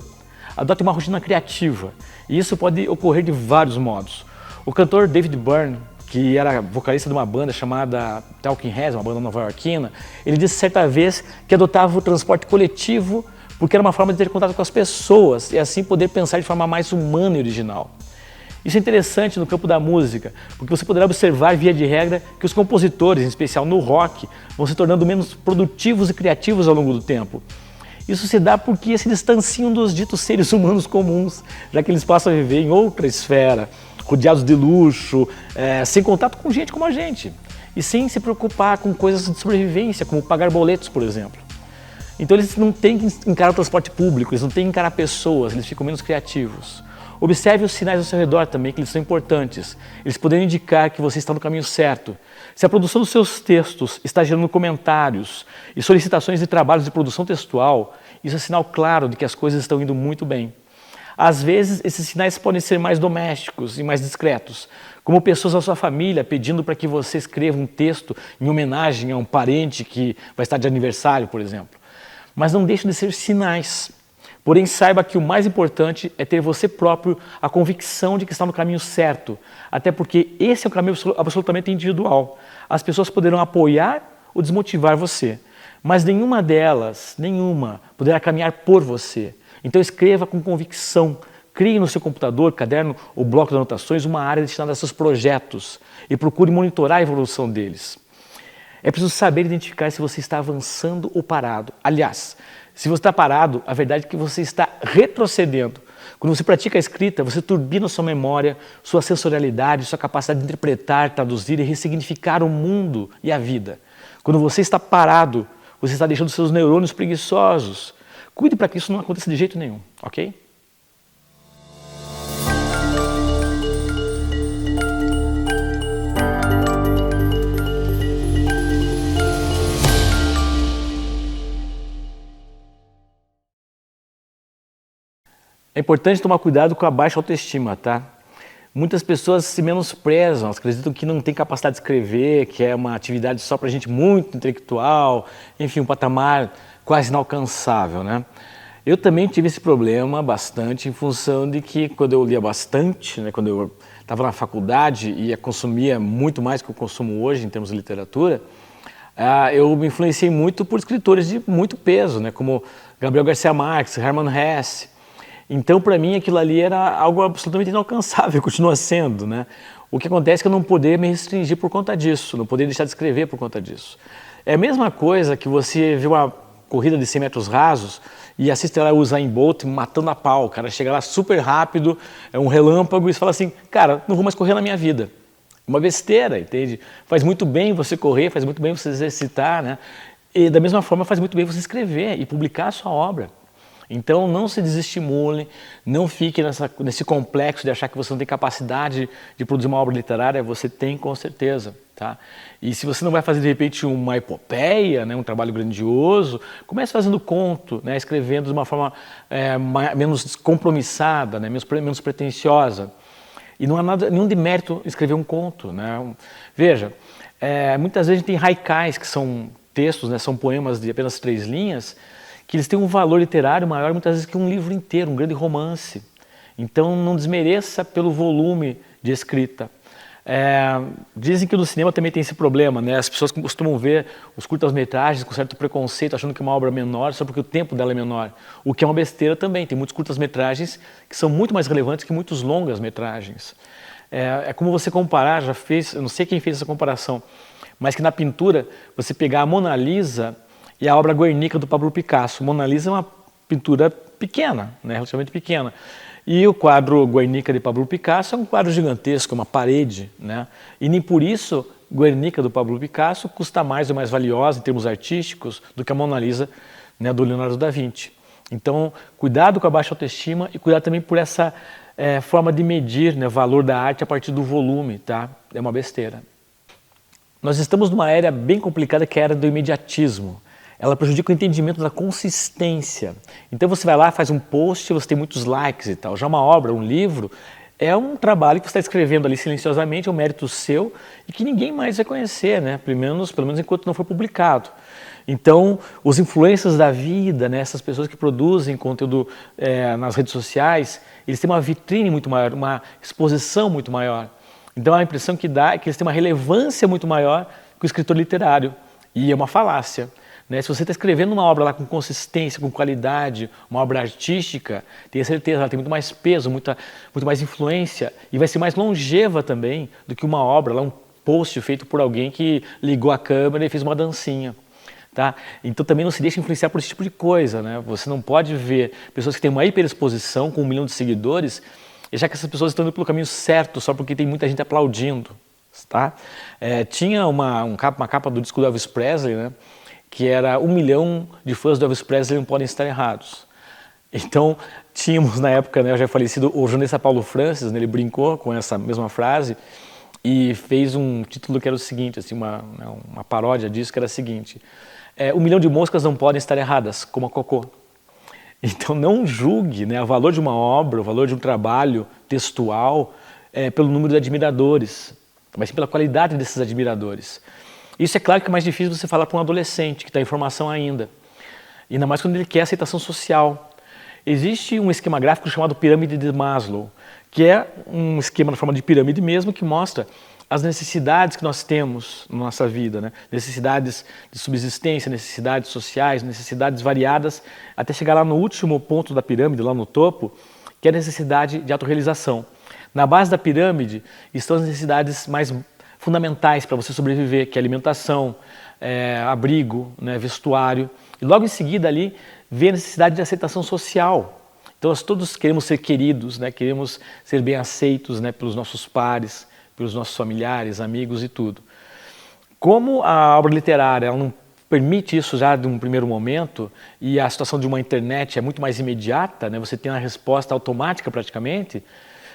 Adote uma rotina criativa, e isso pode ocorrer de vários modos. O cantor David Byrne, que era vocalista de uma banda chamada Talking Heads, uma banda nova-iorquina, ele disse certa vez que adotava o transporte coletivo porque era uma forma de ter contato com as pessoas e assim poder pensar de forma mais humana e original. Isso é interessante no campo da música, porque você poderá observar, via de regra, que os compositores, em especial no rock, vão se tornando menos produtivos e criativos ao longo do tempo. Isso se dá porque se distanciam dos ditos seres humanos comuns, já que eles passam a viver em outra esfera, rodeados de luxo, sem contato com gente como a gente, e sem se preocupar com coisas de sobrevivência, como pagar boletos, por exemplo. Então eles não têm que encarar o transporte público, eles não têm que encarar pessoas, eles ficam menos criativos. Observe os sinais ao seu redor também, que eles são importantes. Eles poderão indicar que você está no caminho certo. Se a produção dos seus textos está gerando comentários e solicitações de trabalhos de produção textual, isso é sinal claro de que as coisas estão indo muito bem. Às vezes, esses sinais podem ser mais domésticos e mais discretos, como pessoas da sua família pedindo para que você escreva um texto em homenagem a um parente que vai estar de aniversário, por exemplo. Mas não deixem de ser sinais. Porém, saiba que o mais importante é ter você próprio a convicção de que está no caminho certo, até porque esse é um caminho absolutamente individual. As pessoas poderão apoiar ou desmotivar você, mas nenhuma delas, poderá caminhar por você. Então escreva com convicção, crie no seu computador, caderno ou bloco de anotações uma área destinada a seus projetos e procure monitorar a evolução deles. É preciso saber identificar se você está avançando ou parado. Aliás, se você está parado, a verdade é que você está retrocedendo. Quando você pratica a escrita, você turbina sua memória, sua sensorialidade, sua capacidade de interpretar, traduzir e ressignificar o mundo e a vida. Quando você está parado, você está deixando seus neurônios preguiçosos. Cuide para que isso não aconteça de jeito nenhum, ok? É importante tomar cuidado com a baixa autoestima, tá? Muitas pessoas se menosprezam, elas acreditam que não tem capacidade de escrever, que é uma atividade só para gente muito intelectual, enfim, um patamar quase inalcançável, né? Eu também tive esse problema bastante em função de que quando eu lia bastante, né, quando eu estava na faculdade e consumia muito mais do que eu consumo hoje em termos de literatura, eu me influenciei muito por escritores de muito peso, né, como Gabriel Garcia Marques, Hermann Hesse. Então, para mim, aquilo ali era algo absolutamente inalcançável, continua sendo, né? O que acontece é que eu não poder me restringir por conta disso, não poder deixar de escrever por conta disso. É a mesma coisa que você vê uma corrida de 100 metros rasos e assiste ela usar em Bolt matando a pau, o cara chega lá super rápido, é um relâmpago e você fala assim, cara, não vou mais correr na minha vida. Uma besteira, entende? Faz muito bem você correr, faz muito bem você exercitar, né? E da mesma forma faz muito bem você escrever e publicar a sua obra. Então não se desestimule, não fique nesse complexo de achar que você não tem capacidade de produzir uma obra literária, você tem com certeza. Tá? E se você não vai fazer de repente uma epopeia, né, um trabalho grandioso, comece fazendo conto, né, escrevendo de uma forma menos descompromissada, né, menos pretensiosa. E não há nenhum demérito em escrever um conto. Né? Veja, muitas vezes a gente tem haikais, que são textos, né, são poemas de apenas 3 linhas, que eles têm um valor literário maior muitas vezes que um livro inteiro, um grande romance. Então não desmereça pelo volume de escrita. Dizem que no cinema também tem esse problema, né? As pessoas costumam ver os curtas-metragens com certo preconceito, achando que é uma obra menor só porque o tempo dela é menor. O que é uma besteira também, tem muitos curtas-metragens que são muito mais relevantes que muitos longas-metragens. É como você comparar, eu não sei quem fez essa comparação, mas que na pintura, você pegar a Mona Lisa e a obra Guernica do Pablo Picasso. Mona Lisa é uma pintura pequena, né, relativamente pequena. E o quadro Guernica de Pablo Picasso é um quadro gigantesco, uma parede, né? E nem por isso Guernica do Pablo Picasso custa mais ou mais valiosa em termos artísticos do que a Mona Lisa, né, do Leonardo da Vinci. Então, cuidado com a baixa autoestima e cuidado também por essa forma de medir, né, o valor da arte a partir do volume, tá? É uma besteira. Nós estamos numa era bem complicada que é a era do imediatismo. Ela prejudica o entendimento da consistência. Então você vai lá, faz um post, você tem muitos likes e tal. Já uma obra, um livro, é um trabalho que você está escrevendo ali silenciosamente, é um mérito seu e que ninguém mais vai conhecer, né? Pelo menos enquanto não for publicado. Então, os influencers da vida, né, essas pessoas que produzem conteúdo nas redes sociais, eles têm uma vitrine muito maior, uma exposição muito maior. Então, a impressão que dá é que eles têm uma relevância muito maior que o escritor literário. E é uma falácia. Né? Se você está escrevendo uma obra lá com consistência, com qualidade, uma obra artística, tenha certeza, ela tem muito mais peso, muito mais influência e vai ser mais longeva também do que uma obra, lá um post feito por alguém que ligou a câmera e fez uma dancinha. Tá? Então também não se deixe influenciar por esse tipo de coisa. Né? Você não pode ver pessoas que têm uma hiperexposição com 1 milhão de seguidores e achar que essas pessoas estão indo pelo caminho certo só porque tem muita gente aplaudindo. Tá? Tinha uma capa do disco do Elvis Presley, né? Que era 1 milhão de fãs do Elvis Presley não podem estar errados. Então, tínhamos na época, né, já falecido, o jornalista Paulo Francis, né, ele brincou com essa mesma frase e fez um título que era o seguinte, assim, uma paródia disso, que era o seguinte: 1 milhão de moscas não podem estar erradas, como a cocô. Então, não julgue, né, o valor de uma obra, o valor de um trabalho textual pelo número de admiradores, mas sim pela qualidade desses admiradores. Isso é claro que é mais difícil você falar para um adolescente que está em formação ainda. Ainda mais quando ele quer aceitação social. Existe um esquema gráfico chamado pirâmide de Maslow, que é um esquema na forma de pirâmide mesmo, que mostra as necessidades que nós temos na nossa vida, né? Necessidades de subsistência, necessidades sociais, necessidades variadas, até chegar lá no último ponto da pirâmide, lá no topo, que é a necessidade de autorrealização. Na base da pirâmide estão as necessidades mais fundamentais para você sobreviver, que é alimentação, abrigo, né, vestuário. E logo em seguida ali vem a necessidade de aceitação social. Então nós todos queremos ser queridos, né, queremos ser bem aceitos, né, pelos nossos pares, pelos nossos familiares, amigos e tudo. Como a obra literária ela não permite isso já de um primeiro momento e a situação de uma internet é muito mais imediata, né, você tem uma resposta automática praticamente,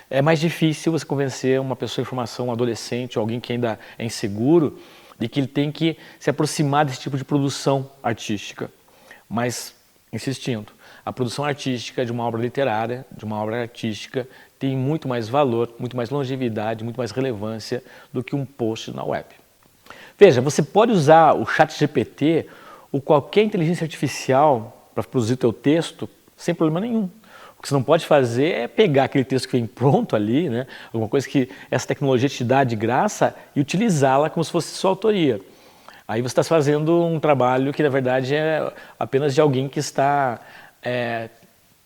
é mais difícil você convencer uma pessoa em formação, um adolescente, ou alguém que ainda é inseguro, de que ele tem que se aproximar desse tipo de produção artística. Mas, insistindo, a produção artística de uma obra literária, de uma obra artística, tem muito mais valor, muito mais longevidade, muito mais relevância do que um post na web. Veja, você pode usar o ChatGPT ou qualquer inteligência artificial para produzir o teu texto sem problema nenhum. O que você não pode fazer é pegar aquele texto que vem pronto ali, né, alguma coisa que essa tecnologia te dá de graça e utilizá-la como se fosse sua autoria. Aí você está fazendo um trabalho que na verdade é apenas de alguém que está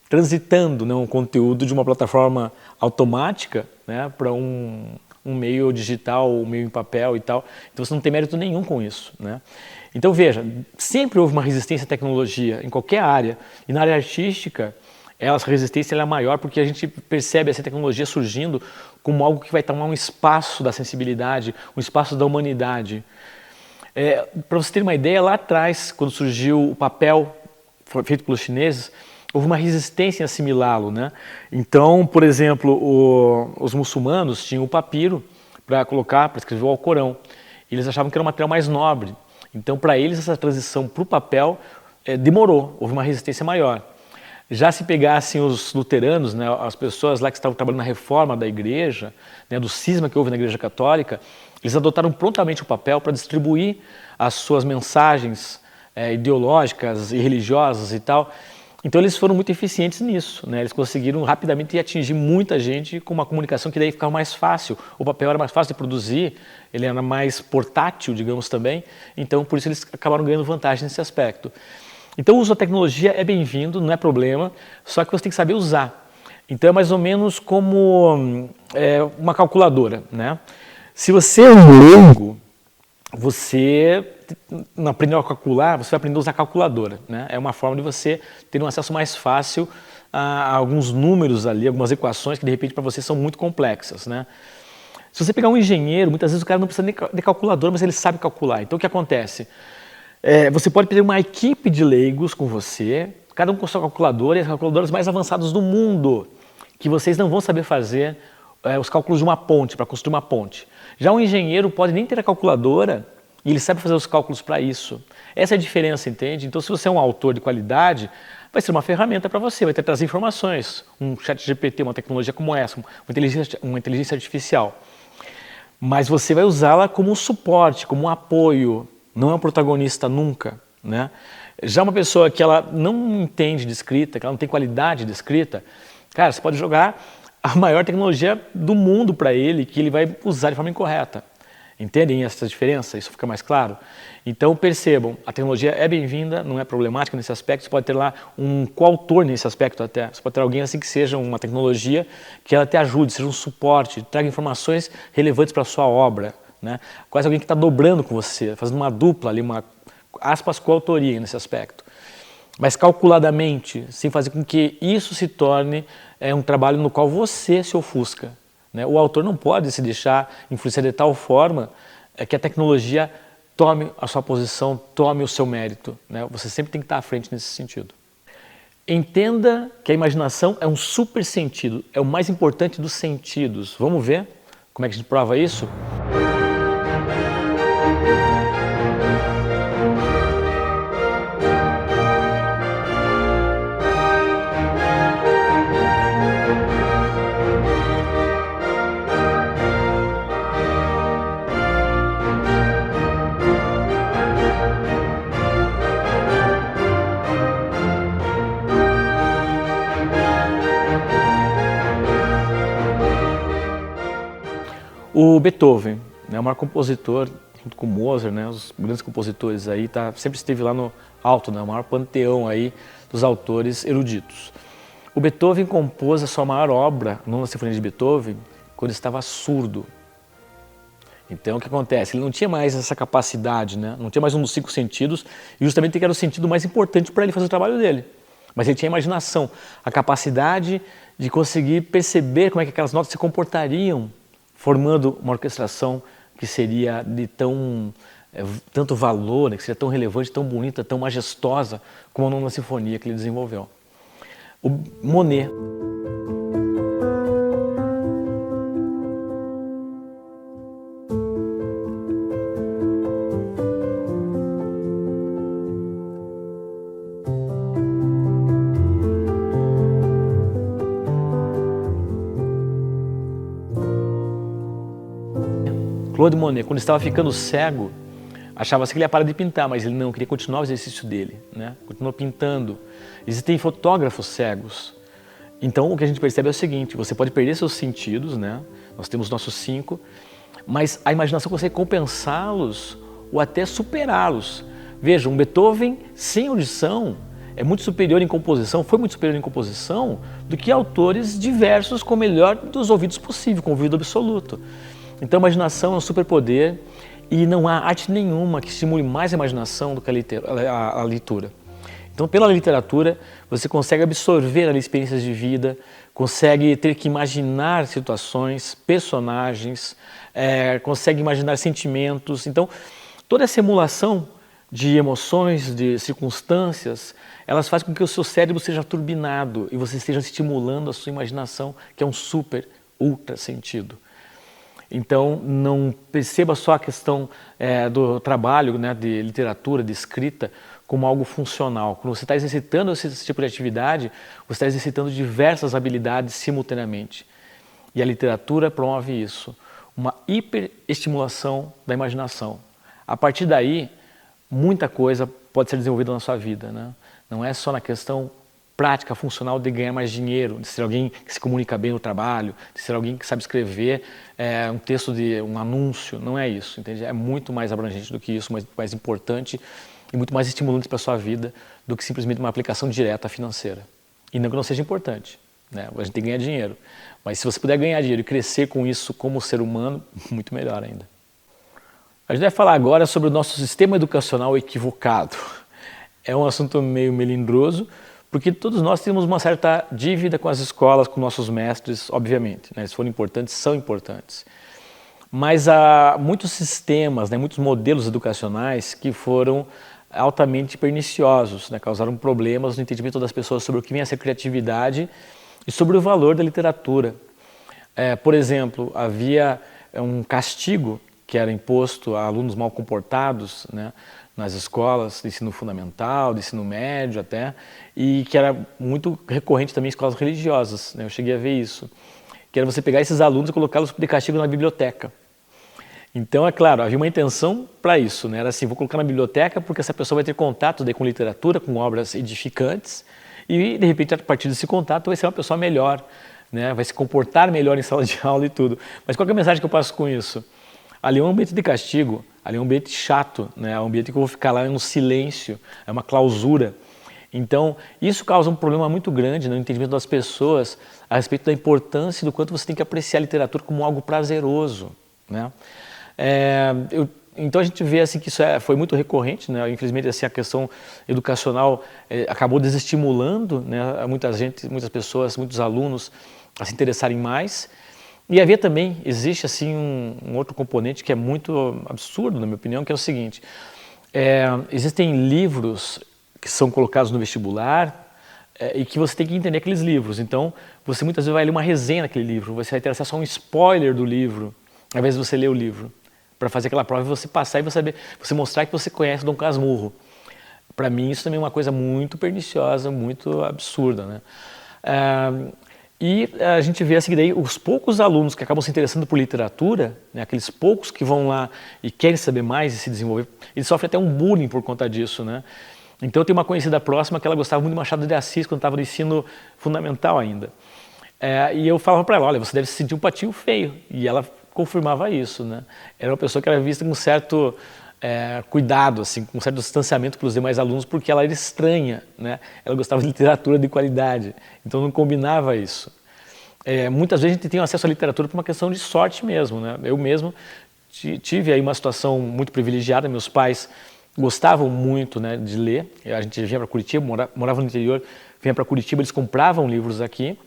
transitando, né, um conteúdo de uma plataforma automática, né, para um meio digital, um meio em papel e tal. Então você não tem mérito nenhum com isso, né? Então veja, sempre houve uma resistência à tecnologia em qualquer área e na área artística essa resistência é maior porque a gente percebe essa tecnologia surgindo como algo que vai tomar um espaço da sensibilidade, um espaço da humanidade. Para você ter uma ideia, lá atrás, quando surgiu o papel feito pelos chineses, houve uma resistência em assimilá-lo, né? Então, por exemplo, os muçulmanos tinham o papiro para colocar, para escrever o Alcorão. Eles achavam que era um material mais nobre. Então, para eles, essa transição para o papel demorou, houve uma resistência maior. Já se pegassem os luteranos, né, as pessoas lá que estavam trabalhando na reforma da igreja, né, do cisma que houve na igreja católica, eles adotaram prontamente o papel para distribuir as suas mensagens ideológicas e religiosas e tal. Então eles foram muito eficientes nisso, né? Eles conseguiram rapidamente atingir muita gente com uma comunicação que daí ficava mais fácil. O papel era mais fácil de produzir, ele era mais portátil, digamos também, então por isso eles acabaram ganhando vantagem nesse aspecto. Então o uso da tecnologia é bem-vindo, não é problema, só que você tem que saber usar. Então é mais ou menos como uma calculadora, né? Se você é um leigo, você não aprendeu a calcular, você vai aprender a usar a calculadora, né? É uma forma de você ter um acesso mais fácil a alguns números ali, algumas equações que de repente para você são muito complexas, né? Se você pegar um engenheiro, muitas vezes o cara não precisa nem de calculadora, mas ele sabe calcular. Então o que acontece? Você pode ter uma equipe de leigos com você, cada um com sua calculadora e as calculadoras mais avançadas do mundo, que vocês não vão saber fazer os cálculos de uma ponte, para construir uma ponte. Já um engenheiro pode nem ter a calculadora e ele sabe fazer os cálculos para isso. Essa é a diferença, entende? Então, se você é um autor de qualidade, vai ser uma ferramenta para você, vai ter trazer informações. Um chat GPT, uma tecnologia como essa, uma inteligência artificial. Mas você vai usá-la como um suporte, como um apoio, não é um protagonista nunca, né? Já uma pessoa que ela não entende de escrita, que ela não tem qualidade de escrita, cara, você pode jogar a maior tecnologia do mundo para ele, que ele vai usar de forma incorreta. Entendem essa diferença? Isso fica mais claro? Então percebam, a tecnologia é bem-vinda, não é problemática nesse aspecto, você pode ter lá um coautor nesse aspecto até, você pode ter alguém assim que seja uma tecnologia que ela te ajude, seja um suporte, traga informações relevantes para a sua obra, né? Quase alguém que está dobrando com você, fazendo uma dupla ali, uma aspas coautoria nesse aspecto. Mas calculadamente, sem fazer com que isso se torne um trabalho no qual você se ofusca, né? O autor não pode se deixar influenciar de tal forma que a tecnologia tome a sua posição, tome o seu mérito, né? Você sempre tem que estar à frente nesse sentido. Entenda que a imaginação é um super sentido, é o mais importante dos sentidos. Vamos ver como é que a gente prova isso? O Beethoven, né, o maior compositor, junto com Mozart, né, os grandes compositores aí, sempre esteve lá no alto, né, o maior panteão aí dos autores eruditos. O Beethoven compôs a sua maior obra, a Nona Sinfonia de Beethoven, quando estava surdo. Então o que acontece? Ele não tinha mais essa capacidade, né, não tinha mais um dos 5 sentidos, e justamente que era o sentido mais importante para ele fazer o trabalho dele. Mas ele tinha a imaginação, a capacidade de conseguir perceber como é que aquelas notas se comportariam, formando uma orquestração que seria de tanto valor, né, que seria tão relevante, tão bonita, tão majestosa como a Nona Sinfonia que ele desenvolveu. O Monet. Claude Monet, quando estava ficando cego, achava-se que ele ia parar de pintar, mas ele não, queria continuar o exercício dele, né? Continuou pintando. Existem fotógrafos cegos. Então o que a gente percebe é o seguinte, você pode perder seus sentidos, né? Nós temos nossos 5, mas a imaginação consegue compensá-los ou até superá-los. Veja, um Beethoven sem audição é muito superior em composição, foi muito superior em composição do que autores diversos com o melhor dos ouvidos possível, com o ouvido absoluto. Então a imaginação é um superpoder e não há arte nenhuma que estimule mais a imaginação do que a leitura. Então pela literatura você consegue absorver ali experiências de vida, consegue ter que imaginar situações, personagens, consegue imaginar sentimentos. Então toda essa emulação de emoções, de circunstâncias, elas fazem com que o seu cérebro seja turbinado e você esteja estimulando a sua imaginação, que é um super, ultra sentido. Então, não perceba só a questão do trabalho, né, de literatura, de escrita, como algo funcional. Quando você está exercitando esse tipo de atividade, você está exercitando diversas habilidades simultaneamente. E a literatura promove isso, uma hiperestimulação da imaginação. A partir daí, muita coisa pode ser desenvolvida na sua vida, né? Não é só na questão prática, funcional de ganhar mais dinheiro, de ser alguém que se comunica bem no trabalho, de ser alguém que sabe escrever um texto de um anúncio, não é isso, entende? É muito mais abrangente do que isso, muito mais importante e muito mais estimulante para a sua vida do que simplesmente uma aplicação direta financeira. E não que não seja importante, né? A gente tem que ganhar dinheiro, mas se você puder ganhar dinheiro e crescer com isso como ser humano, muito melhor ainda. A gente vai falar agora sobre o nosso sistema educacional equivocado. É um assunto meio melindroso, porque todos nós temos uma certa dívida com as escolas, com nossos mestres, obviamente, né? Eles foram importantes, são importantes. Mas há muitos sistemas, né, muitos modelos educacionais que foram altamente perniciosos, né, causaram problemas no entendimento das pessoas sobre o que vem a ser criatividade e sobre o valor da literatura. Por exemplo, havia um castigo que era imposto a alunos mal comportados, né, nas escolas de ensino fundamental, de ensino médio até, e que era muito recorrente também em escolas religiosas, né, eu cheguei a ver isso, que era você pegar esses alunos e colocá-los de castigo na biblioteca. Então, é claro, havia uma intenção para isso, né? Era assim, vou colocar na biblioteca porque essa pessoa vai ter contato daí com literatura, com obras edificantes e, de repente, a partir desse contato vai ser uma pessoa melhor, né? Vai se comportar melhor em sala de aula e tudo. Mas qual é a mensagem que eu passo com isso? Ali é um ambiente de castigo, ali é um ambiente chato, né? É um ambiente que eu vou ficar lá em um silêncio, é uma clausura. Então, isso causa um problema muito grande no entendimento das pessoas a respeito da importância do quanto você tem que apreciar a literatura como algo prazeroso, né? Então a gente vê assim que isso foi muito recorrente, né? Infelizmente assim, a questão educacional acabou desestimulando, né, muitas pessoas, muitos alunos a se interessarem mais. E havia também, existe assim um outro componente que é muito absurdo, na minha opinião, que é o seguinte: existem livros que são colocados no vestibular e que você tem que entender aqueles livros. Então você muitas vezes vai ler uma resenha naquele livro, você vai ter acesso a um spoiler do livro, ao invés de você ler o livro, para fazer aquela prova e você passar e você mostrar que você conhece Dom Casmurro. Para mim isso também é uma coisa muito perniciosa, muito absurda, né? E a gente vê assim, daí os poucos alunos que acabam se interessando por literatura, né, aqueles poucos que vão lá e querem saber mais e se desenvolver, eles sofrem até um bullying por conta disso, né? Então eu tenho uma conhecida próxima que ela gostava muito de Machado de Assis quando estava no ensino fundamental ainda. E eu falava para ela, olha, você deve se sentir um patinho feio. E ela confirmava isso, né? Era uma pessoa que era vista com um certo cuidado, assim, com um certo distanciamento pelos demais alunos, porque ela era estranha, né? Ela gostava de literatura de qualidade, então não combinava isso. Muitas vezes a gente tem acesso à literatura por uma questão de sorte mesmo, né? Eu mesmo tive aí uma situação muito privilegiada, meus pais gostavam muito, né, de ler, a gente vinha para Curitiba, morava no interior, vinha para Curitiba, eles compravam livros aqui,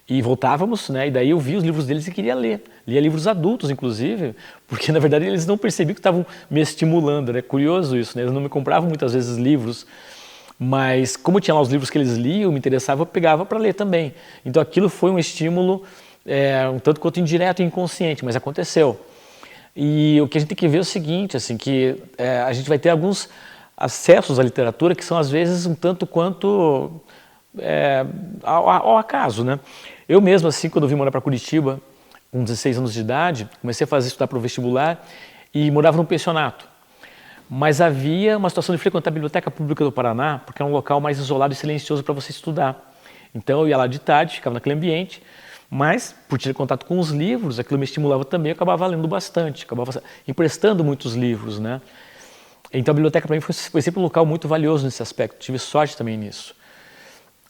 e voltávamos, né? E daí eu vi os livros deles e queria ler. Lia livros adultos, inclusive, porque na verdade eles não percebiam que estavam me estimulando, né? Curioso isso, né? Eles não me compravam muitas vezes livros, mas como tinha lá os livros que eles liam, me interessava, eu pegava para ler também. Então aquilo foi um estímulo um tanto quanto indireto e inconsciente, mas aconteceu. E o que a gente tem que ver é o seguinte, assim, que a gente vai ter alguns acessos à literatura que são às vezes um tanto quanto ao acaso, né? Eu mesmo, assim, quando eu vim morar para Curitiba, com 16 anos de idade, comecei a estudar para o vestibular e morava num pensionato. Mas havia uma situação de frequentar a Biblioteca Pública do Paraná, porque era um local mais isolado e silencioso para você estudar. Então eu ia lá de tarde, ficava naquele ambiente, mas por ter contato com os livros, aquilo me estimulava também, eu acabava lendo bastante, acabava emprestando muitos livros, né? Então a biblioteca para mim foi sempre um local muito valioso nesse aspecto, tive sorte também nisso.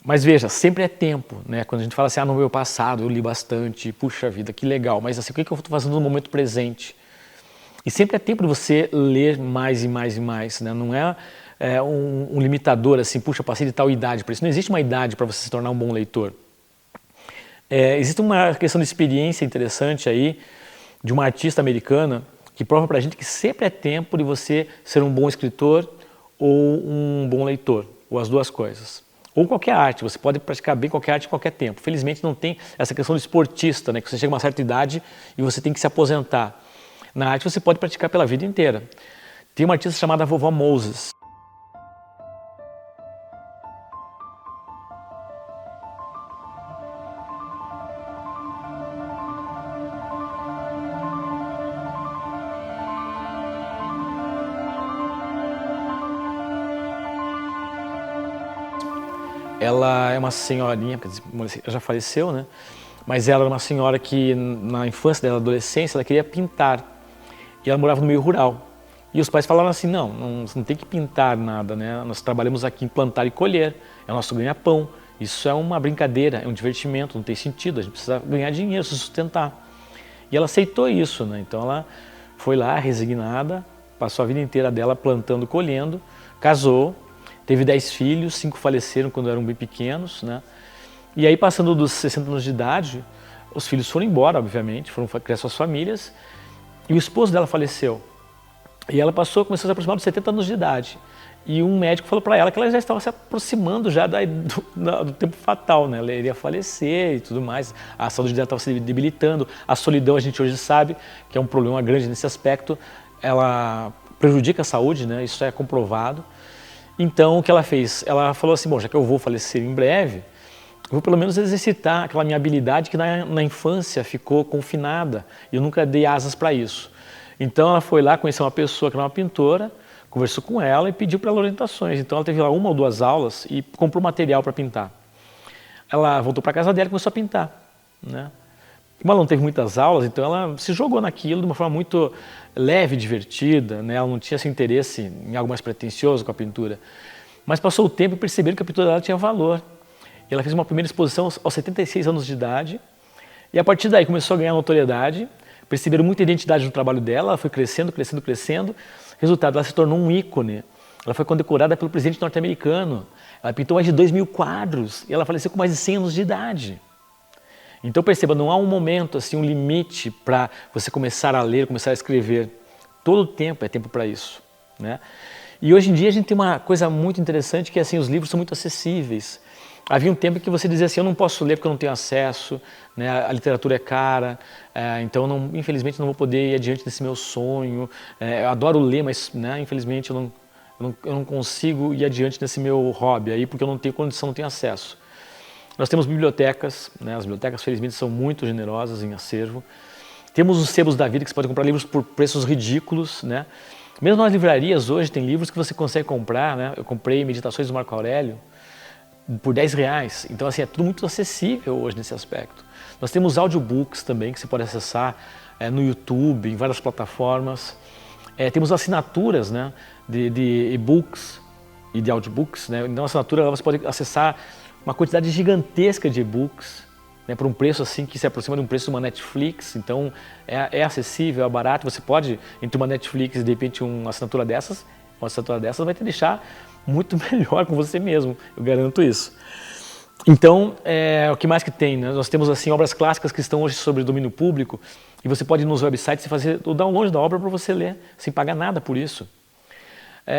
Mas veja, sempre é tempo, né? Quando a gente fala assim, no meu passado eu li bastante, puxa vida, que legal, mas assim, o que eu estou fazendo no momento presente? E sempre é tempo de você ler mais e mais e mais, né? Não é um limitador assim, puxa, passei de tal idade para isso. Não existe uma idade para você se tornar um bom leitor. Existe uma questão de experiência interessante aí, de uma artista americana, que prova pra gente que sempre é tempo de você ser um bom escritor ou um bom leitor, ou as duas coisas. Ou qualquer arte, você pode praticar bem qualquer arte em qualquer tempo. Felizmente não tem essa questão do esportista, né, que você chega a uma certa idade e você tem que se aposentar. Na arte você pode praticar pela vida inteira. Tem uma artista chamada Vovó Moses. Ela é uma senhorinha, já faleceu, né? Mas ela era uma senhora que na infância dela, adolescência, ela queria pintar. E ela morava no meio rural. E os pais falaram assim, não, você não tem que pintar nada, né? Nós trabalhamos aqui em plantar e colher, é o nosso ganha-pão. Isso é uma brincadeira, é um divertimento, não tem sentido, a gente precisa ganhar dinheiro, se sustentar. E ela aceitou isso, né? Então ela foi lá, resignada, passou a vida inteira dela plantando, colhendo, casou, teve 10 filhos, 5 faleceram quando eram bem pequenos, né? E aí, passando dos 60 anos de idade, os filhos foram embora, obviamente, foram criar suas famílias, e o esposo dela faleceu. E ela começou a se aproximar dos 70 anos de idade. E um médico falou para ela que ela já estava se aproximando já do tempo fatal, né? Ela iria falecer e tudo mais, a saúde dela estava se debilitando, a solidão a gente hoje sabe que é um problema grande nesse aspecto, ela prejudica a saúde, né? Isso é comprovado. Então o que ela fez? Ela falou assim, bom, já que eu vou falecer em breve, eu vou pelo menos exercitar aquela minha habilidade que na infância ficou confinada e eu nunca dei asas para isso. Então ela foi lá, conheceu uma pessoa que era uma pintora, conversou com ela e pediu para ela orientações. Então ela teve lá 1 ou 2 aulas e comprou material para pintar. Ela voltou para casa dela e começou a pintar, né? Como ela não teve muitas aulas, então ela se jogou naquilo de uma forma muito leve, divertida, né? Ela não tinha esse interesse em algo mais pretensioso com a pintura. Mas passou o tempo e perceberam que a pintura dela tinha valor. E ela fez uma primeira exposição aos 76 anos de idade e a partir daí começou a ganhar notoriedade, perceberam muita identidade no trabalho dela, ela foi crescendo, crescendo, crescendo. Resultado, ela se tornou um ícone. Ela foi condecorada pelo presidente norte-americano. Ela pintou mais de 2.000 quadros e ela faleceu com mais de 100 anos de idade. Então perceba, não há um momento, assim, um limite para você começar a ler, começar a escrever. Todo o tempo é tempo para isso, né? E hoje em dia a gente tem uma coisa muito interessante que é assim, os livros são muito acessíveis. Havia um tempo que você dizia assim, eu não posso ler porque eu não tenho acesso, né? A literatura é cara, então infelizmente não vou poder ir adiante desse meu sonho. Eu adoro ler, mas né, infelizmente eu não consigo ir adiante desse meu hobby aí porque eu não tenho condição, não tenho acesso. Nós temos bibliotecas, né? As bibliotecas felizmente são muito generosas em acervo. Temos os sebos da vida que você pode comprar livros por preços ridículos, né? Mesmo nas livrarias hoje tem livros que você consegue comprar, né? Eu comprei Meditações do Marco Aurélio por R$10. Então assim, é tudo muito acessível hoje nesse aspecto. Nós temos audiobooks também que você pode acessar no YouTube, em várias plataformas. Temos assinaturas, né, de e-books e de audiobooks, né? Então a assinatura você pode acessar uma quantidade gigantesca de e-books, né, por um preço assim que se aproxima de um preço de uma Netflix. Então é acessível, é barato. Você pode, entre uma Netflix e de repente uma assinatura dessas vai te deixar muito melhor com você mesmo, eu garanto isso. Então, o que mais que tem, né? Nós temos assim obras clássicas que estão hoje sobre domínio público e você pode ir nos websites e fazer o download da obra para você ler, sem pagar nada por isso.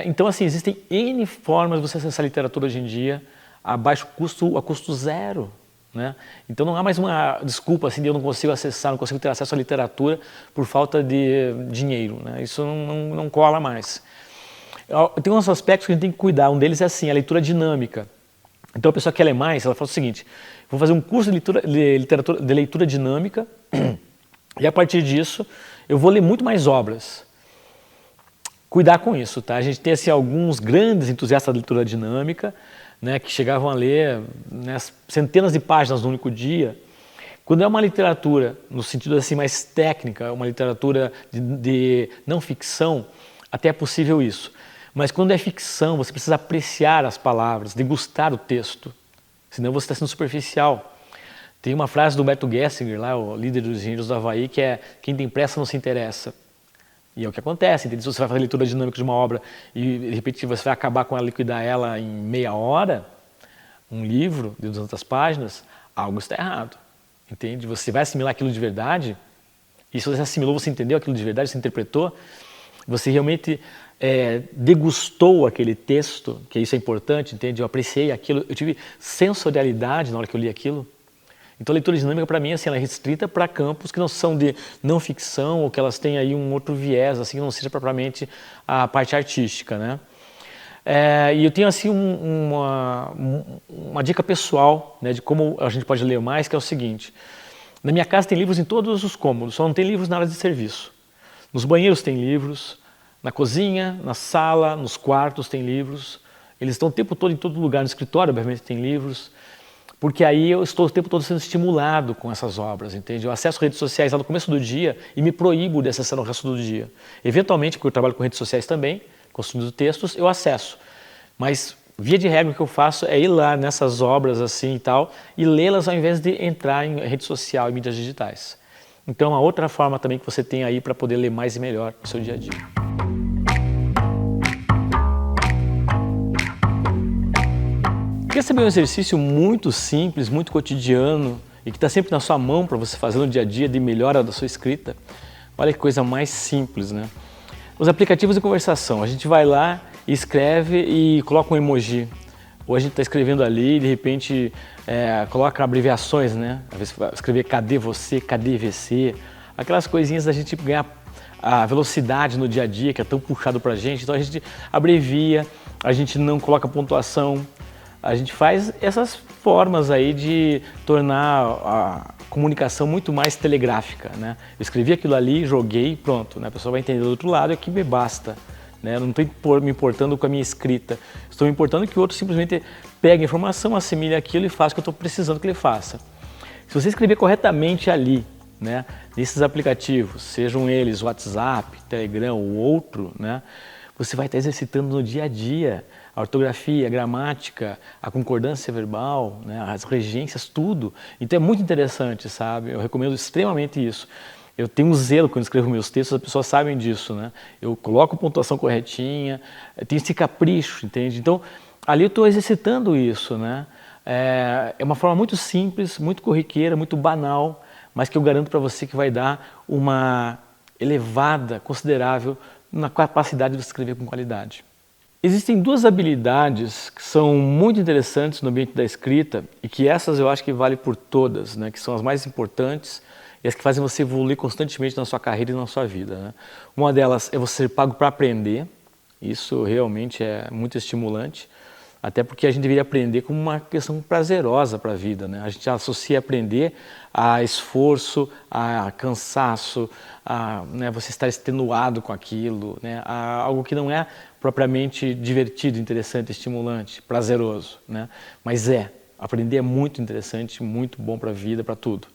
Então, assim, existem N formas de você acessar a literatura hoje em dia a baixo custo, a custo zero, né? Então não há mais uma desculpa assim de eu não consigo acessar, não consigo ter acesso à literatura por falta de dinheiro, né? Isso não cola mais. Tem uns aspectos que a gente tem que cuidar, um deles é assim, a leitura dinâmica. Então a pessoa quer ler mais, ela fala o seguinte, vou fazer um curso de leitura dinâmica e a partir disso eu vou ler muito mais obras. Cuidar com isso, tá? A gente tem assim, alguns grandes entusiastas da leitura dinâmica, né, que chegavam a ler, né, centenas de páginas no único dia. Quando é uma literatura, no sentido assim mais técnica, uma literatura de não ficção, até é possível isso. Mas quando é ficção, você precisa apreciar as palavras, degustar o texto, senão você está sendo superficial. Tem uma frase do Humberto Gessinger, lá, o líder dos engenheiros do Havaí, que é: quem tem pressa não se interessa. E é o que acontece, entende? Se você vai fazer leitura dinâmica de uma obra e de repente você vai acabar com ela, liquidar ela em meia hora, um livro de 200 páginas, algo está errado, entende? Você vai assimilar aquilo de verdade, e se você assimilou, você entendeu aquilo de verdade, você interpretou, você realmente degustou aquele texto, que isso é importante, entende? Eu apreciei aquilo, eu tive sensorialidade na hora que eu li aquilo. Então a leitura dinâmica para mim assim, ela é restrita para campos que não são de não ficção ou que elas têm aí um outro viés, assim, que não seja propriamente a parte artística, né? E eu tenho assim uma dica pessoal, né, de como a gente pode ler mais, que é o seguinte: na minha casa tem livros em todos os cômodos, só não tem livros na área de serviço. Nos banheiros tem livros, na cozinha, na sala, nos quartos tem livros, eles estão o tempo todo em todo lugar, no escritório obviamente tem livros. Porque aí eu estou o tempo todo sendo estimulado com essas obras, entende? Eu acesso redes sociais lá no começo do dia e me proíbo de acessar no resto do dia. Eventualmente, porque eu trabalho com redes sociais também, construindo textos, eu acesso. Mas, via de regra, o que eu faço é ir lá nessas obras assim e tal, e lê-las ao invés de entrar em rede social e mídias digitais. Então, é uma outra forma também que você tem aí para poder ler mais e melhor no seu dia a dia. Quer saber um exercício muito simples, muito cotidiano e que está sempre na sua mão para você fazer no dia a dia de melhora da sua escrita? Olha que coisa mais simples, né? Os aplicativos de conversação. A gente vai lá, escreve e coloca um emoji. Ou a gente está escrevendo ali e de repente coloca abreviações, né? Às vezes vai escrever cadê você, cadê VC, aquelas coisinhas da gente ganhar a velocidade no dia a dia que é tão puxado para a gente. Então a gente abrevia, a gente não coloca pontuação. A gente faz essas formas aí de tornar a comunicação muito mais telegráfica, né? Eu escrevi aquilo ali, joguei, pronto, né? A pessoa vai entender do outro lado e aqui me basta, né? Eu não estou me importando com a minha escrita, estou me importando que o outro simplesmente pegue a informação, assimile aquilo e faça o que eu estou precisando que ele faça. Se você escrever corretamente ali, né? Nesses aplicativos, sejam eles WhatsApp, Telegram ou outro, né? Você vai estar exercitando no dia a dia a ortografia, a gramática, a concordância verbal, né, as regências, tudo. Então é muito interessante, sabe? Eu recomendo extremamente isso. Eu tenho um zelo quando escrevo meus textos, as pessoas sabem disso, né? Eu coloco a pontuação corretinha, eu tenho esse capricho, entende? Então, ali eu estou exercitando isso, né? É uma forma muito simples, muito corriqueira, muito banal, mas que eu garanto para você que vai dar uma elevada, considerável na capacidade de escrever com qualidade. Existem duas habilidades que são muito interessantes no ambiente da escrita e que essas eu acho que vale por todas, né? Que são as mais importantes e as que fazem você evoluir constantemente na sua carreira e na sua vida, né? Uma delas é você ser pago para aprender, isso realmente é muito estimulante, até porque a gente deveria aprender como uma questão prazerosa para a vida, né? A gente associa aprender a esforço, a cansaço, né, você estar extenuado com aquilo, né, a algo que não é propriamente divertido, interessante, estimulante, prazeroso, né? Mas aprender é muito interessante, muito bom para a vida, para tudo.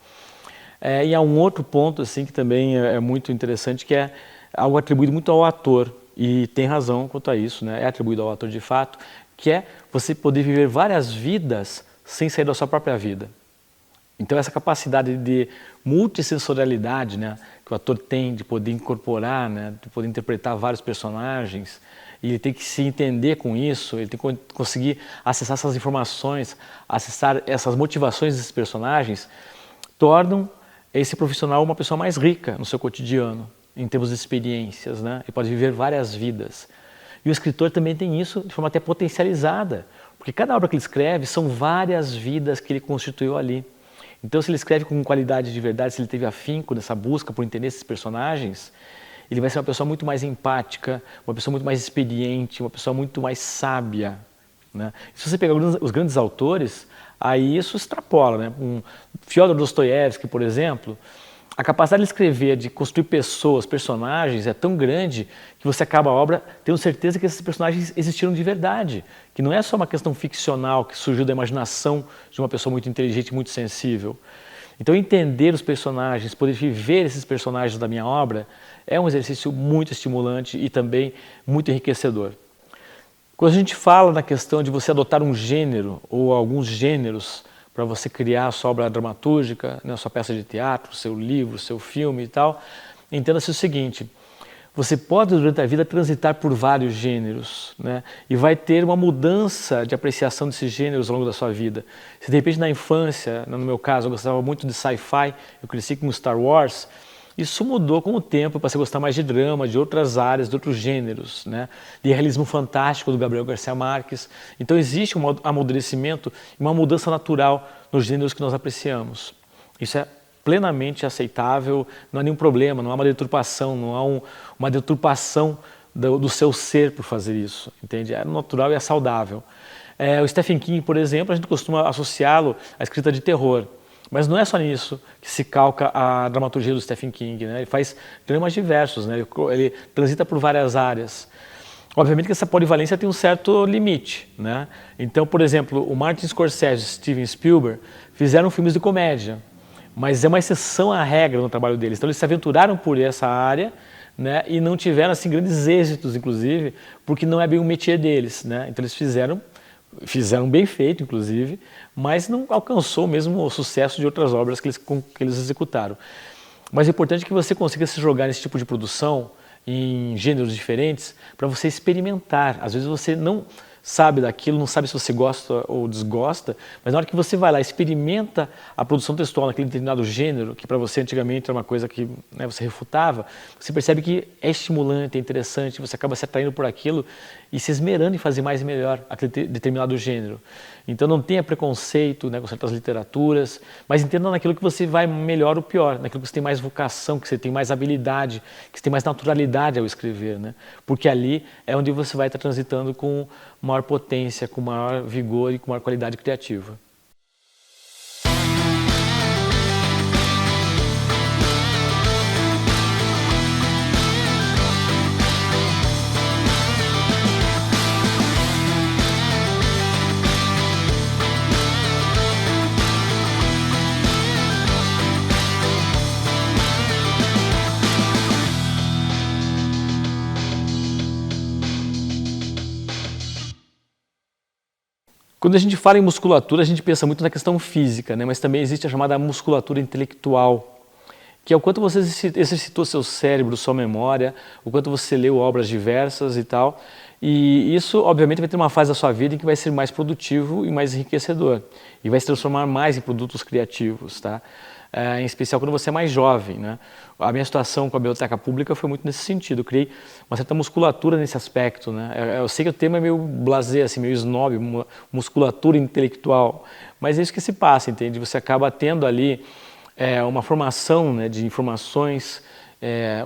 E há um outro ponto assim que também é muito interessante, que é algo atribuído muito ao ator, e tem razão quanto a isso, né? É atribuído ao ator de fato, que é você poder viver várias vidas sem sair da sua própria vida. Então essa capacidade de multissensorialidade, né, que o ator tem de poder incorporar, né, de poder interpretar vários personagens, e ele tem que se entender com isso, ele tem que conseguir acessar essas informações, acessar essas motivações desses personagens, tornam esse profissional uma pessoa mais rica no seu cotidiano, em termos de experiências, né? Ele pode viver várias vidas. E o escritor também tem isso de forma até potencializada, porque cada obra que ele escreve são várias vidas que ele constituiu ali. Então, se ele escreve com qualidade de verdade, se ele teve afinco nessa busca por entender esses personagens, ele vai ser uma pessoa muito mais empática, uma pessoa muito mais experiente, uma pessoa muito mais sábia, né? Se você pegar os grandes autores, aí isso extrapola, né? Fyodor Dostoiévski, por exemplo, a capacidade de escrever, de construir pessoas, personagens, é tão grande que você acaba a obra tendo certeza que esses personagens existiram de verdade, que não é só uma questão ficcional que surgiu da imaginação de uma pessoa muito inteligente, muito sensível. Então entender os personagens, poder viver esses personagens da minha obra é um exercício muito estimulante e também muito enriquecedor. Quando a gente fala na questão de você adotar um gênero ou alguns gêneros para você criar a sua obra dramatúrgica, né, a sua peça de teatro, seu livro, seu filme e tal, entenda-se o seguinte: você pode durante a vida transitar por vários gêneros, né, e vai ter uma mudança de apreciação desses gêneros ao longo da sua vida. Se de repente na infância, no meu caso, eu gostava muito de sci-fi, eu cresci com Star Wars, isso mudou com o tempo, eu passei a gostar mais de drama, de outras áreas, de outros gêneros, né? De realismo fantástico do Gabriel Garcia Marques. Então existe um amadurecimento e uma mudança natural nos gêneros que nós apreciamos. Isso é plenamente aceitável, não há nenhum problema, não há uma deturpação, não há uma deturpação do seu ser por fazer isso, entende? É natural e é saudável. O Stephen King, por exemplo, a gente costuma associá-lo à escrita de terror. Mas não é só nisso que se calca a dramaturgia do Stephen King, né? Ele faz dramas diversos, né? Ele transita por várias áreas. Obviamente que essa polivalência tem um certo limite, né? Então, por exemplo, o Martin Scorsese e Steven Spielberg fizeram filmes de comédia, mas é uma exceção à regra no trabalho deles. Então eles se aventuraram por essa área, né? E não tiveram assim grandes êxitos, inclusive, porque não é bem o métier deles, né? Então eles fizeram bem feito, inclusive, mas não alcançou mesmo o sucesso de outras obras que eles executaram. Mas é importante que você consiga se jogar nesse tipo de produção, em gêneros diferentes, para você experimentar. Às vezes você não sabe daquilo, não sabe se você gosta ou desgosta, mas na hora que você vai lá, experimenta a produção textual naquele determinado gênero, que para você antigamente era uma coisa que, né, você refutava, você percebe que é estimulante, é interessante, você acaba se atraindo por aquilo e se esmerando em fazer mais e melhor aquele determinado gênero. Então não tenha preconceito, né, com certas literaturas, mas entenda naquilo que você vai melhor ou pior, naquilo que você tem mais vocação, que você tem mais habilidade, que você tem mais naturalidade ao escrever, né? Porque ali é onde você vai estar transitando com maior potência, com maior vigor e com maior qualidade criativa. Quando a gente fala em musculatura, a gente pensa muito na questão física, né? Mas também existe a chamada musculatura intelectual, que é o quanto você exercitou seu cérebro, sua memória, o quanto você leu obras diversas e tal. E isso, obviamente, vai ter uma fase da sua vida em que vai ser mais produtivo e mais enriquecedor. E vai se transformar mais em produtos criativos, tá? Em especial quando você é mais jovem, né? A minha situação com a biblioteca pública foi muito nesse sentido. Eu criei uma certa musculatura nesse aspecto, né? Eu sei que o tema é meio blasé, assim, meio snob, musculatura intelectual, mas é isso que se passa, entende? Você acaba tendo ali uma formação, né, de informações,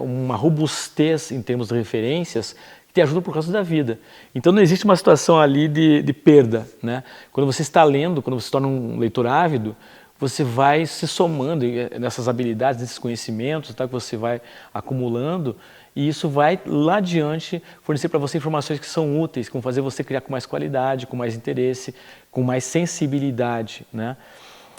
uma robustez em termos de referências que te ajuda por causa da vida. Então não existe uma situação ali de perda, né? Quando você está lendo, quando você se torna um leitor ávido, você vai se somando nessas habilidades, nesses conhecimentos, tá, que você vai acumulando, e isso vai lá adiante fornecer para você informações que são úteis, que vão fazer você criar com mais qualidade, com mais interesse, com mais sensibilidade, né?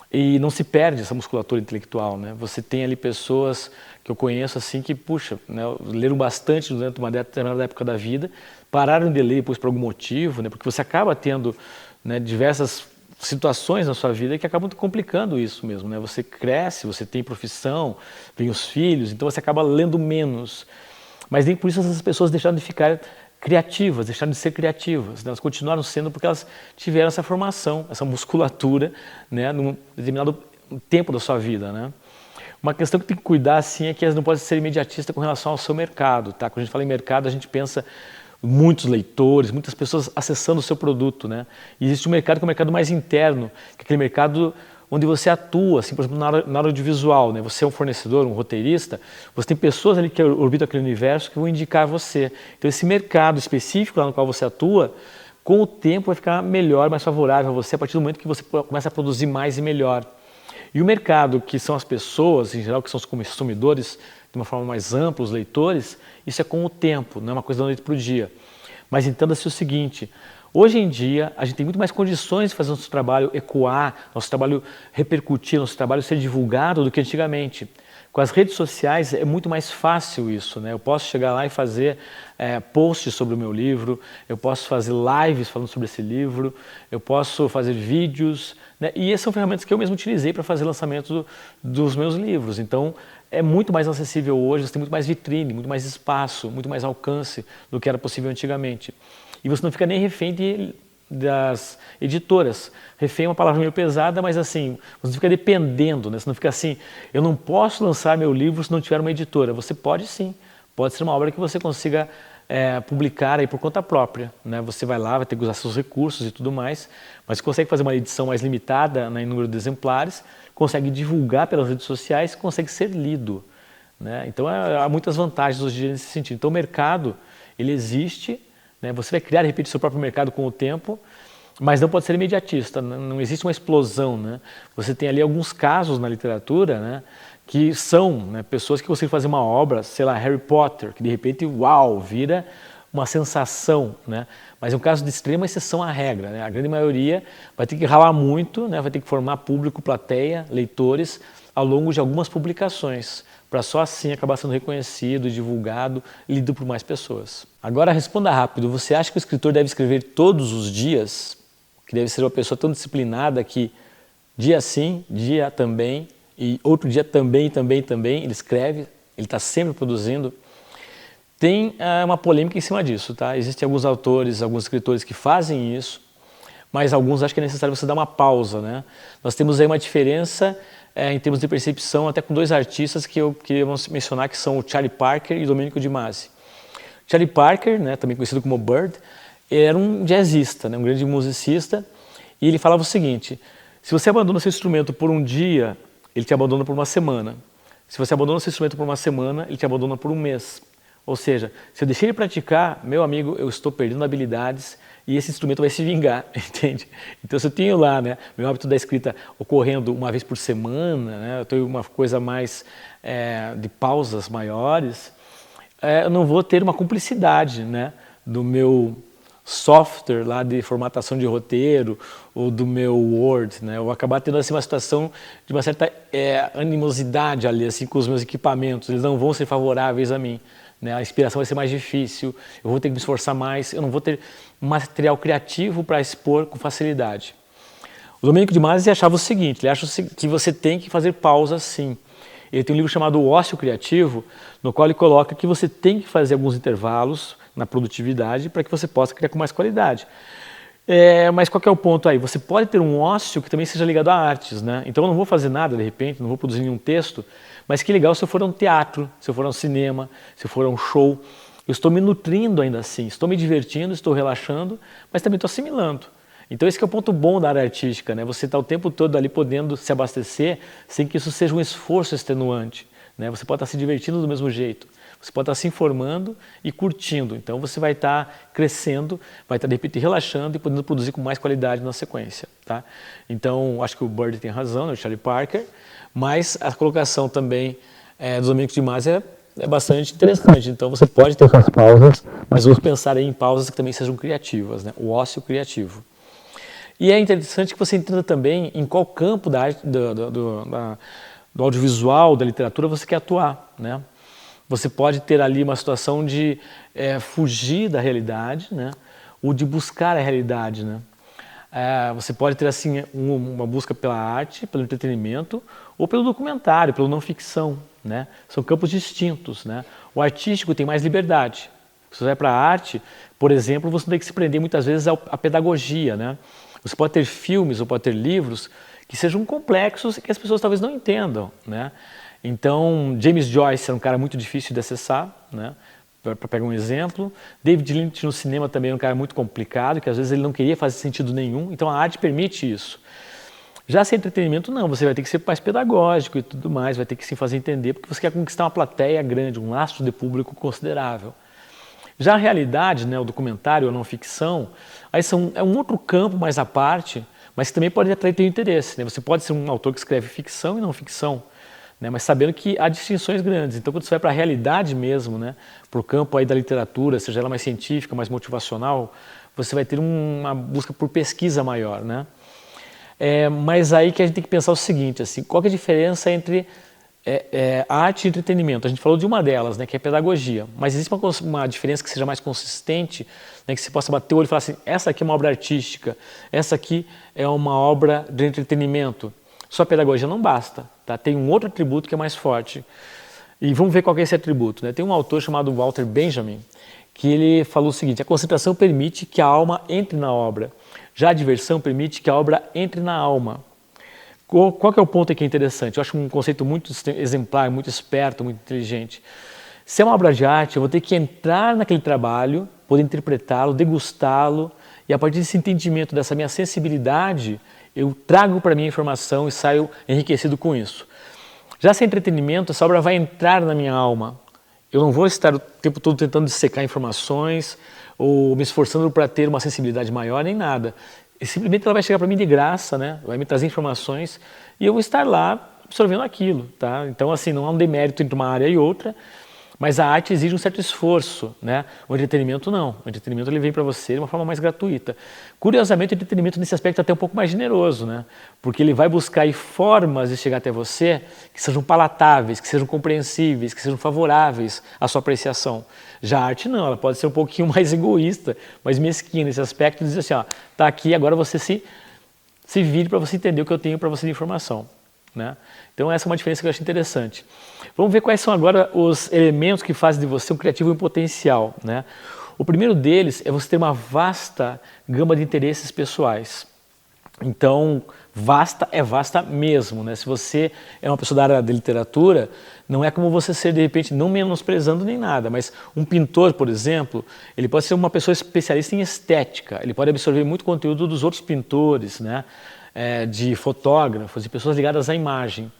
E não se perde essa musculatura intelectual, né? Você tem ali pessoas que eu conheço assim que, puxa, né, leram bastante durante uma determinada época da vida, pararam de ler depois por algum motivo, né? Porque você acaba tendo, né, diversas situações na sua vida que acabam complicando isso mesmo, né? Você cresce, você tem profissão, vem os filhos, então você acaba lendo menos. Mas nem por isso essas pessoas deixaram de ficar criativas, deixaram de ser criativas, né? Elas continuaram sendo porque elas tiveram essa formação, essa musculatura, né, num determinado tempo da sua vida, né? Uma questão que tem que cuidar, assim, é que elas não podem ser imediatistas com relação ao seu mercado, tá? Quando a gente fala em mercado, a gente pensa muitos leitores, muitas pessoas acessando o seu produto, né? E existe um mercado que é o mercado mais interno, que é aquele mercado onde você atua, assim, por exemplo, na área audiovisual, né? Você é um fornecedor, um roteirista, você tem pessoas ali que orbitam aquele universo que vão indicar você. Então esse mercado específico lá no qual você atua, com o tempo vai ficar melhor, mais favorável a você a partir do momento que você começa a produzir mais e melhor. E o mercado, que são as pessoas, em geral, que são os consumidores, de uma forma mais ampla, os leitores, isso é com o tempo, não é uma coisa da noite para o dia. Mas entenda-se o seguinte, hoje em dia a gente tem muito mais condições de fazer nosso trabalho ecoar, nosso trabalho repercutir, nosso trabalho ser divulgado do que antigamente. Com as redes sociais é muito mais fácil isso, né? Eu posso chegar lá e fazer posts sobre o meu livro, eu posso fazer lives falando sobre esse livro, eu posso fazer vídeos, né? E essas são ferramentas que eu mesmo utilizei para fazer lançamento dos meus livros. Então é muito mais acessível hoje, você tem muito mais vitrine, muito mais espaço, muito mais alcance do que era possível antigamente. E você não fica nem refém das editoras. Refém é uma palavra meio pesada, mas assim, você não fica dependendo, né? Você não fica assim, eu não posso lançar meu livro se não tiver uma editora. Você pode sim, pode ser uma obra que você consiga publicar aí por conta própria, né? Você vai lá, vai ter que usar seus recursos e tudo mais, mas consegue fazer uma edição mais limitada, né, em número de exemplares, consegue divulgar pelas redes sociais, consegue ser lido, né? Então há muitas vantagens hoje em dia nesse sentido. Então o mercado, ele existe, né? Você vai criar de repente seu próprio mercado com o tempo, mas não pode ser imediatista, não existe uma explosão, né? Você tem ali alguns casos na literatura, né, que são, né, pessoas que conseguem fazer uma obra, sei lá, Harry Potter, que de repente, uau, vira uma sensação, né? Mas é um caso de extrema exceção à regra, né? A grande maioria vai ter que ralar muito, né, vai ter que formar público, plateia, leitores, ao longo de algumas publicações, para só assim acabar sendo reconhecido, divulgado, lido por mais pessoas. Agora responda rápido, você acha que o escritor deve escrever todos os dias? Que deve ser uma pessoa tão disciplinada que dia sim, dia também, e outro dia também, ele escreve, ele está sempre produzindo. Tem uma polêmica em cima disso, tá? Existem alguns autores, alguns escritores que fazem isso, mas alguns acham que é necessário você dar uma pausa, né? Nós temos aí uma diferença em termos de percepção, até com dois artistas que eu queria mencionar, que são o Charlie Parker e o Domenico De Masi. Charlie Parker, né, também conhecido como Bird, era um jazzista, né, um grande musicista, e ele falava o seguinte: se você abandona seu instrumento por um dia, ele te abandona por uma semana. Se você abandona seu instrumento por uma semana, ele te abandona por um mês. Ou seja, se eu deixei de praticar, meu amigo, eu estou perdendo habilidades e esse instrumento vai se vingar, entende? Então, se eu tenho lá, né, meu hábito da escrita ocorrendo uma vez por semana, né, eu tenho uma coisa mais de pausas maiores, eu não vou ter uma cumplicidade, né, do meu software lá de formatação de roteiro ou do meu Word, né? Eu vou acabar tendo assim uma situação de uma certa animosidade ali assim com os meus equipamentos, eles não vão ser favoráveis a mim, né? A inspiração vai ser mais difícil, eu vou ter que me esforçar mais, eu não vou ter material criativo para expor com facilidade. O Domenico De Masi achava o seguinte, ele acha que você tem que fazer pausas sim. Ele tem um livro chamado O Ócio Criativo, no qual ele coloca que você tem que fazer alguns intervalos na produtividade para que você possa criar com mais qualidade. Mas qual que é o ponto aí? Você pode ter um ócio que também seja ligado a artes, né? Então eu não vou fazer nada de repente, não vou produzir nenhum texto, mas que legal se eu for a um teatro, se eu for a um cinema, se eu for a um show. Eu estou me nutrindo ainda assim, estou me divertindo, estou relaxando, mas também estou assimilando. Então esse que é o ponto bom da área artística, né? Você está o tempo todo ali podendo se abastecer sem que isso seja um esforço extenuante, né? Você pode estar se divertindo do mesmo jeito, você pode estar se informando e curtindo. Então você vai estar crescendo, vai estar de repente relaxando e podendo produzir com mais qualidade na sequência, tá? Então acho que o Bird tem razão, né? O Charlie Parker, mas a colocação também do Domenico De Masi é bastante interessante. Então você pode ter suas pausas, mas vamos pensar aí em pausas que também sejam criativas, né? O ócio criativo. E é interessante que você entenda também em qual campo da arte, do audiovisual, da literatura você quer atuar, né? Você pode ter ali uma situação de fugir da realidade, né? Ou de buscar a realidade, né? Você pode ter assim uma busca pela arte, pelo entretenimento, ou pelo documentário, pela não ficção, né? São campos distintos, né? O artístico tem mais liberdade. Se você vai para a arte, por exemplo, você tem que se prender muitas vezes à pedagogia, né? Você pode ter filmes ou pode ter livros que sejam complexos e que as pessoas talvez não entendam, né? Então, James Joyce era um cara muito difícil de acessar, né? Para pegar um exemplo. David Lynch no cinema também era um cara muito complicado, que às vezes ele não queria fazer sentido nenhum. Então a arte permite isso. Já sem entretenimento não, você vai ter que ser mais pedagógico e tudo mais, vai ter que se fazer entender, porque você quer conquistar uma plateia grande, um lastro de público considerável. Já a realidade, né, o documentário, a não ficção, aí é um outro campo mais à parte, mas que também pode atrair teu interesse, né? Você pode ser um autor que escreve ficção e não ficção, né? Mas sabendo que há distinções grandes. Então quando você vai para a realidade mesmo, né, para o campo aí da literatura, seja ela mais científica, mais motivacional, você vai ter uma busca por pesquisa maior, né? Mas aí que a gente tem que pensar o seguinte, assim, qual que é a diferença entre arte e entretenimento? A gente falou de uma delas, né, que é pedagogia, mas existe uma diferença que seja mais consistente, né, que você possa bater o olho e falar assim, essa aqui é uma obra artística, essa aqui é uma obra de entretenimento. Só pedagogia não basta, tá? Tem um outro atributo que é mais forte. E vamos ver qual que é esse atributo, né? Tem um autor chamado Walter Benjamin, que ele falou o seguinte, a concentração permite que a alma entre na obra, já a diversão permite que a obra entre na alma. Qual que é o ponto aqui interessante? Eu acho um conceito muito exemplar, muito esperto, muito inteligente. Se é uma obra de arte, eu vou ter que entrar naquele trabalho, poder interpretá-lo, degustá-lo, e a partir desse entendimento, dessa minha sensibilidade, eu trago para mim a informação e saio enriquecido com isso. Já se é entretenimento, essa obra vai entrar na minha alma. Eu não vou estar o tempo todo tentando dissecar informações ou me esforçando para ter uma sensibilidade maior, nem nada. E simplesmente ela vai chegar para mim de graça, né? Vai me trazer informações e eu vou estar lá absorvendo aquilo, tá? Então, assim, não há um demérito entre uma área e outra, mas a arte exige um certo esforço, né? O entretenimento não. O entretenimento ele vem para você de uma forma mais gratuita. Curiosamente, o entretenimento nesse aspecto é até um pouco mais generoso, né? Porque ele vai buscar aí formas de chegar até você que sejam palatáveis, que sejam compreensíveis, que sejam favoráveis à sua apreciação. Já a arte não, ela pode ser um pouquinho mais egoísta, mais mesquinha nesse aspecto, e dizer assim, ó, tá aqui, agora você se vire para você entender o que eu tenho para você de informação. né? Então essa é uma diferença que eu acho interessante. Vamos ver quais são agora os elementos que fazem de você um criativo em potencial, né? O primeiro deles é você ter uma vasta gama de interesses pessoais. Então, vasta é vasta mesmo, né? Se você é uma pessoa da área de literatura, não é como você ser, de repente, não menosprezando nem nada, mas um pintor, por exemplo, ele pode ser uma pessoa especialista em estética, ele pode absorver muito conteúdo dos outros pintores, né? De fotógrafos, de pessoas ligadas à imagem.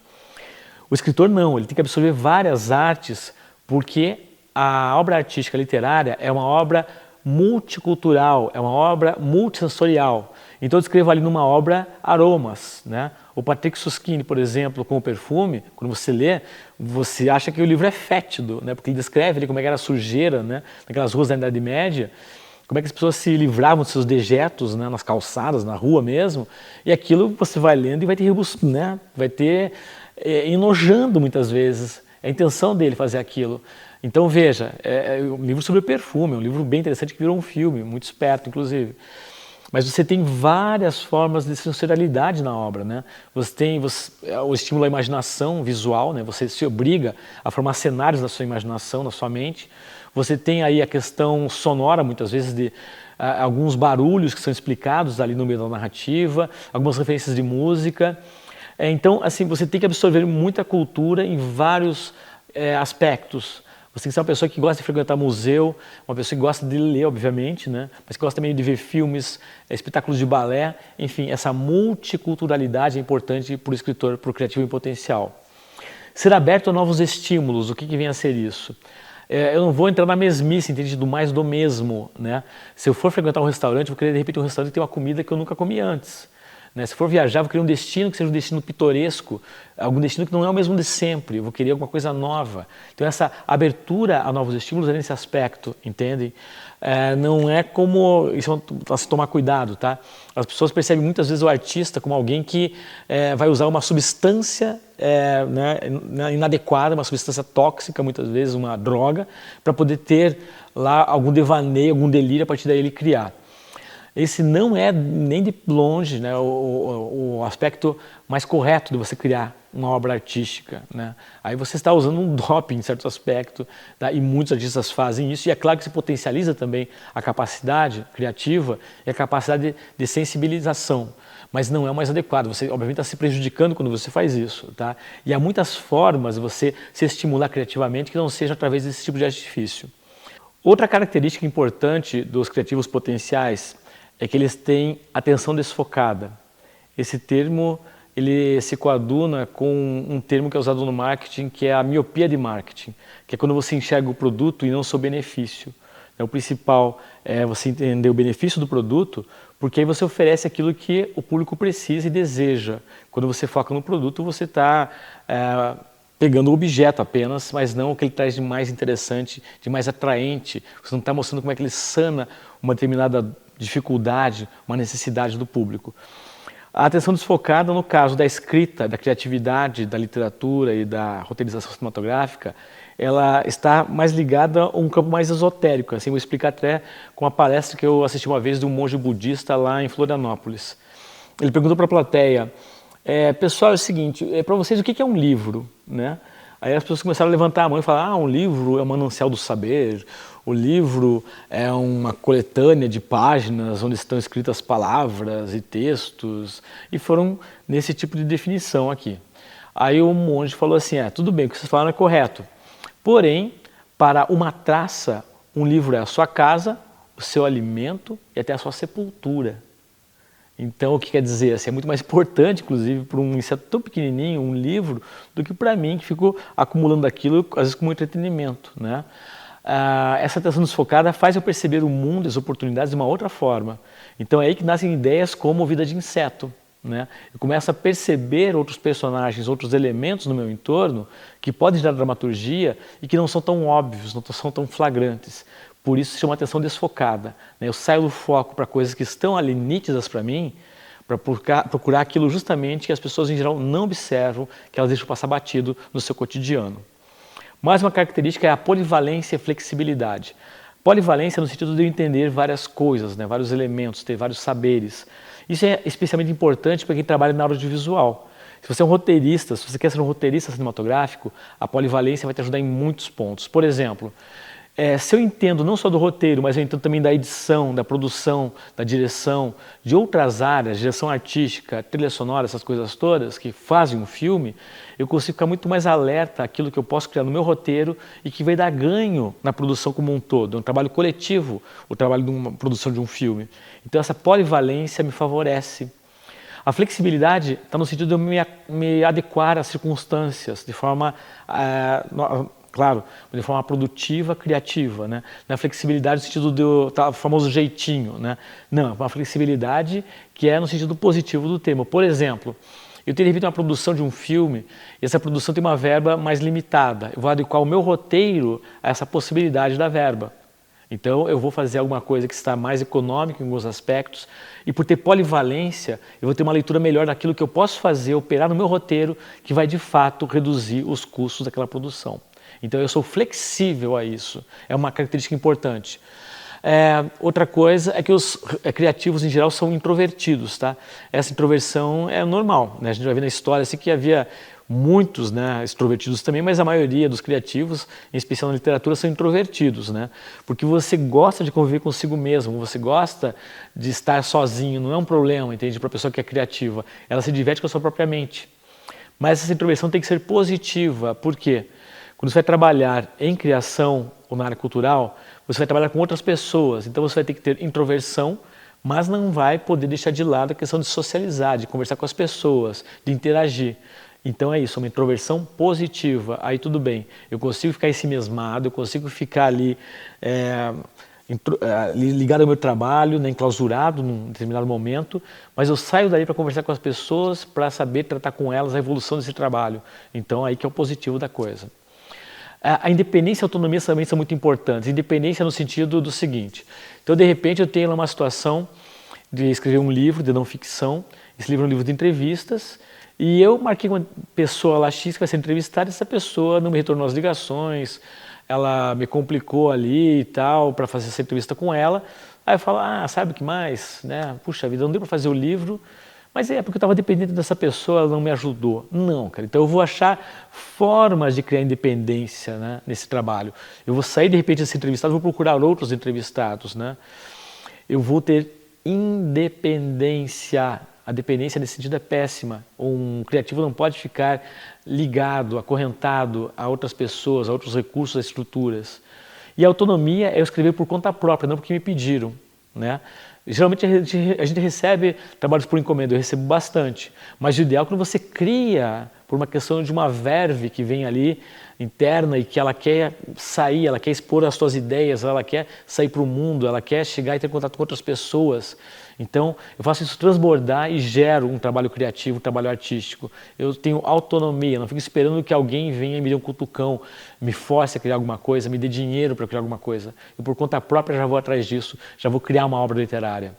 O escritor não, ele tem que absorver várias artes, porque a obra artística literária é uma obra multicultural, é uma obra multissensorial. Então eu descrevo ali numa obra aromas, né? O Patrick Süskind, por exemplo, com o perfume, quando você lê, você acha que o livro é fétido, né? Porque ele descreve ali como é que era a sujeira, né? Naquelas ruas da Idade Média, como é que as pessoas se livravam dos seus dejetos, né? Nas calçadas, na rua mesmo, e aquilo você vai lendo e vai ter, né? Vai ter enojando muitas vezes. É a intenção dele fazer aquilo. Então veja, é um livro sobre perfume, é um livro bem interessante que virou um filme, muito esperto inclusive. Mas você tem várias formas de sensorialidade na obra, né? Você tem o estímulo à imaginação visual, né? Você se obriga a formar cenários na sua imaginação, na sua mente. Você tem aí a questão sonora, muitas vezes, de alguns barulhos que são explicados ali no meio da narrativa, algumas referências de música. Então, assim, você tem que absorver muita cultura em vários aspectos. Você tem que ser uma pessoa que gosta de frequentar museu, uma pessoa que gosta de ler, obviamente, né? Mas que gosta também de ver filmes, espetáculos de balé, enfim, essa multiculturalidade é importante para o escritor, para o criativo em potencial. Ser aberto a novos estímulos, o que vem a ser isso? Eu não vou entrar na mesmice, entende? Do mais do mesmo, né? Se eu for frequentar um restaurante, eu vou querer de repente um restaurante que tem uma comida que eu nunca comi antes. Né? Se for viajar, eu vou querer um destino que seja um destino pitoresco, algum destino que não é o mesmo de sempre, eu vou querer alguma coisa nova. Então essa abertura a novos estímulos é nesse aspecto, entendem? Não é como, isso é se tomar cuidado, tá? As pessoas percebem muitas vezes o artista como alguém que vai usar uma substância né, inadequada, uma substância tóxica, muitas vezes uma droga, para poder ter lá algum devaneio, algum delírio, a partir daí ele criar. Esse não é nem de longe, né, o aspecto mais correto de você criar uma obra artística, né? Aí você está usando um doping em certo aspecto, tá? E muitos artistas fazem isso, e é claro que se potencializa também a capacidade criativa e a capacidade de sensibilização, mas não é o mais adequado. Você obviamente está se prejudicando quando você faz isso, tá? E há muitas formas de você se estimular criativamente que não seja através desse tipo de artifício. Outra característica importante dos criativos potenciais é que eles têm atenção desfocada. Esse termo ele se coaduna com um termo que é usado no marketing, que é a miopia de marketing, que é quando você enxerga o produto e não o seu benefício. O principal é você entender o benefício do produto, porque aí você oferece aquilo que o público precisa e deseja. Quando você foca no produto, você está pegando o objeto apenas, mas não o que ele traz de mais interessante, de mais atraente. Você não está mostrando como é que ele sana uma determinada dificuldade, uma necessidade do público. A atenção desfocada, no caso da escrita, da criatividade, da literatura e da roteirização cinematográfica, ela está mais ligada a um campo mais esotérico. Assim, vou explicar até com uma palestra que eu assisti uma vez de um monge budista lá em Florianópolis. Ele perguntou para a plateia, pessoal, é o seguinte, para vocês o que é um livro? Né? Aí as pessoas começaram a levantar a mão e falar, um livro é um manancial do saber, o livro é uma coletânea de páginas onde estão escritas palavras e textos, e foram nesse tipo de definição aqui. Aí o monge falou assim, tudo bem, o que vocês falaram é correto, porém, para uma traça, um livro é a sua casa, o seu alimento e até a sua sepultura. Então, o que quer dizer? Assim, é muito mais importante, inclusive, para um inseto tão pequenininho, um livro, do que para mim, que fico acumulando aquilo, às vezes, como entretenimento, né? Essa atenção desfocada faz eu perceber o mundo e as oportunidades de uma outra forma. Então é aí que nascem ideias como Vida de Inseto, né? Eu começo a perceber outros personagens, outros elementos no meu entorno que podem gerar dramaturgia e que não são tão óbvios, não são tão flagrantes. Por isso se chama atenção desfocada, né? Eu saio do foco para coisas que estão ali nítidas para mim, para procurar aquilo justamente que as pessoas em geral não observam, que elas deixam passar batido no seu cotidiano. Mais uma característica é a polivalência e flexibilidade. Polivalência no sentido de eu entender várias coisas, né? Vários elementos, ter vários saberes. Isso é especialmente importante para quem trabalha na área audiovisual. Se você é um roteirista, se você quer ser um roteirista cinematográfico, a polivalência vai te ajudar em muitos pontos. Por exemplo, se eu entendo não só do roteiro, mas eu entendo também da edição, da produção, da direção, de outras áreas, direção artística, trilha sonora, essas coisas todas que fazem um filme, eu consigo ficar muito mais alerta àquilo que eu posso criar no meu roteiro e que vai dar ganho na produção como um todo. É um trabalho coletivo, o trabalho de uma produção de um filme. Então essa polivalência me favorece. A flexibilidade está no sentido de eu me adequar às circunstâncias de forma... claro, de forma produtiva, criativa, né? Na flexibilidade no sentido do famoso jeitinho, né? Não, uma flexibilidade que é no sentido positivo do termo. Por exemplo, eu teria feito uma produção de um filme e essa produção tem uma verba mais limitada. Eu vou adequar o meu roteiro a essa possibilidade da verba. Então eu vou fazer alguma coisa que está mais econômica em alguns aspectos e por ter polivalência eu vou ter uma leitura melhor daquilo que eu posso fazer, operar no meu roteiro que vai de fato reduzir os custos daquela produção. Então eu sou flexível a isso, é uma característica importante. Outra coisa é que os criativos em geral são introvertidos, tá? Essa introversão é normal, né? A gente vai ver na história assim, que havia muitos, né, extrovertidos também, mas a maioria dos criativos, em especial na literatura, são introvertidos, né? Porque você gosta de conviver consigo mesmo, você gosta de estar sozinho, não é um problema, entende? Para a pessoa que é criativa, ela se diverte com a sua própria mente. Mas essa introversão tem que ser positiva, por quê? Quando você vai trabalhar em criação ou na área cultural, você vai trabalhar com outras pessoas, então você vai ter que ter introversão, mas não vai poder deixar de lado a questão de socializar, de conversar com as pessoas, de interagir. Então é isso, uma introversão positiva, aí tudo bem, eu consigo ficar ensimesmado, eu consigo ficar ali ligado ao meu trabalho, né, enclausurado num determinado momento, mas eu saio dali para conversar com as pessoas, para saber tratar com elas a evolução desse trabalho. Então aí que é o positivo da coisa. A independência e a autonomia também são muito importantes. Independência no sentido do seguinte, então de repente eu tenho uma situação de escrever um livro de não ficção, esse livro é um livro de entrevistas, e eu marquei uma pessoa lá X que vai ser entrevistada, essa pessoa não me retornou as ligações, ela me complicou ali e tal, para fazer essa entrevista com ela, aí eu falo, sabe o que mais, né? Puxa vida, não deu para fazer o livro, mas é porque eu estava dependente dessa pessoa, ela não me ajudou. Não, cara, então eu vou achar formas de criar independência, né, nesse trabalho. Eu vou sair de repente desse entrevistado, vou procurar outros entrevistados, né? Eu vou ter independência. A dependência nesse sentido é péssima. Um criativo não pode ficar ligado, acorrentado a outras pessoas, a outros recursos, a estruturas. E a autonomia é eu escrever por conta própria, não porque me pediram, né? Geralmente a gente recebe trabalhos por encomenda, eu recebo bastante, mas o ideal é quando você cria por uma questão de uma verve que vem ali interna e que ela quer sair, ela quer expor as suas ideias, ela quer sair para o mundo, ela quer chegar e ter contato com outras pessoas. Então eu faço isso transbordar e gero um trabalho criativo, um trabalho artístico. Eu tenho autonomia, não fico esperando que alguém venha e me dê um cutucão, me force a criar alguma coisa, me dê dinheiro para criar alguma coisa. Eu por conta própria já vou atrás disso, já vou criar uma obra literária.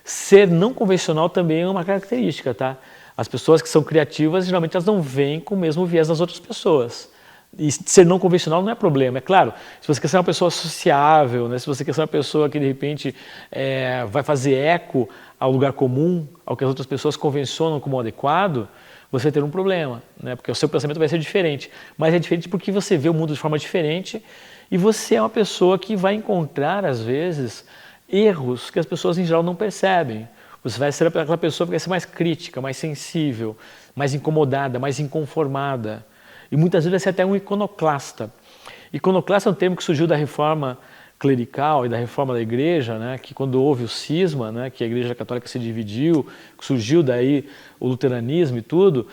Ser não convencional também é uma característica, tá? As pessoas que são criativas, geralmente elas não vêm com o mesmo viés das outras pessoas. E ser não convencional não é problema, é claro. Se você quer ser uma pessoa sociável, né? Se você quer ser uma pessoa que de repente vai fazer eco ao lugar comum, ao que as outras pessoas convencionam como adequado, você vai ter um problema, né? Porque o seu pensamento vai ser diferente. Mas é diferente porque você vê o mundo de forma diferente e você é uma pessoa que vai encontrar, às vezes, erros que as pessoas em geral não percebem. Você vai ser aquela pessoa que vai ser mais crítica, mais sensível, mais incomodada, mais inconformada. E muitas vezes vai ser até um iconoclasta. Iconoclasta é um termo que surgiu da reforma clerical e da reforma da igreja, né, que quando houve o cisma, né, que a igreja católica se dividiu, que surgiu daí o luteranismo e tudo,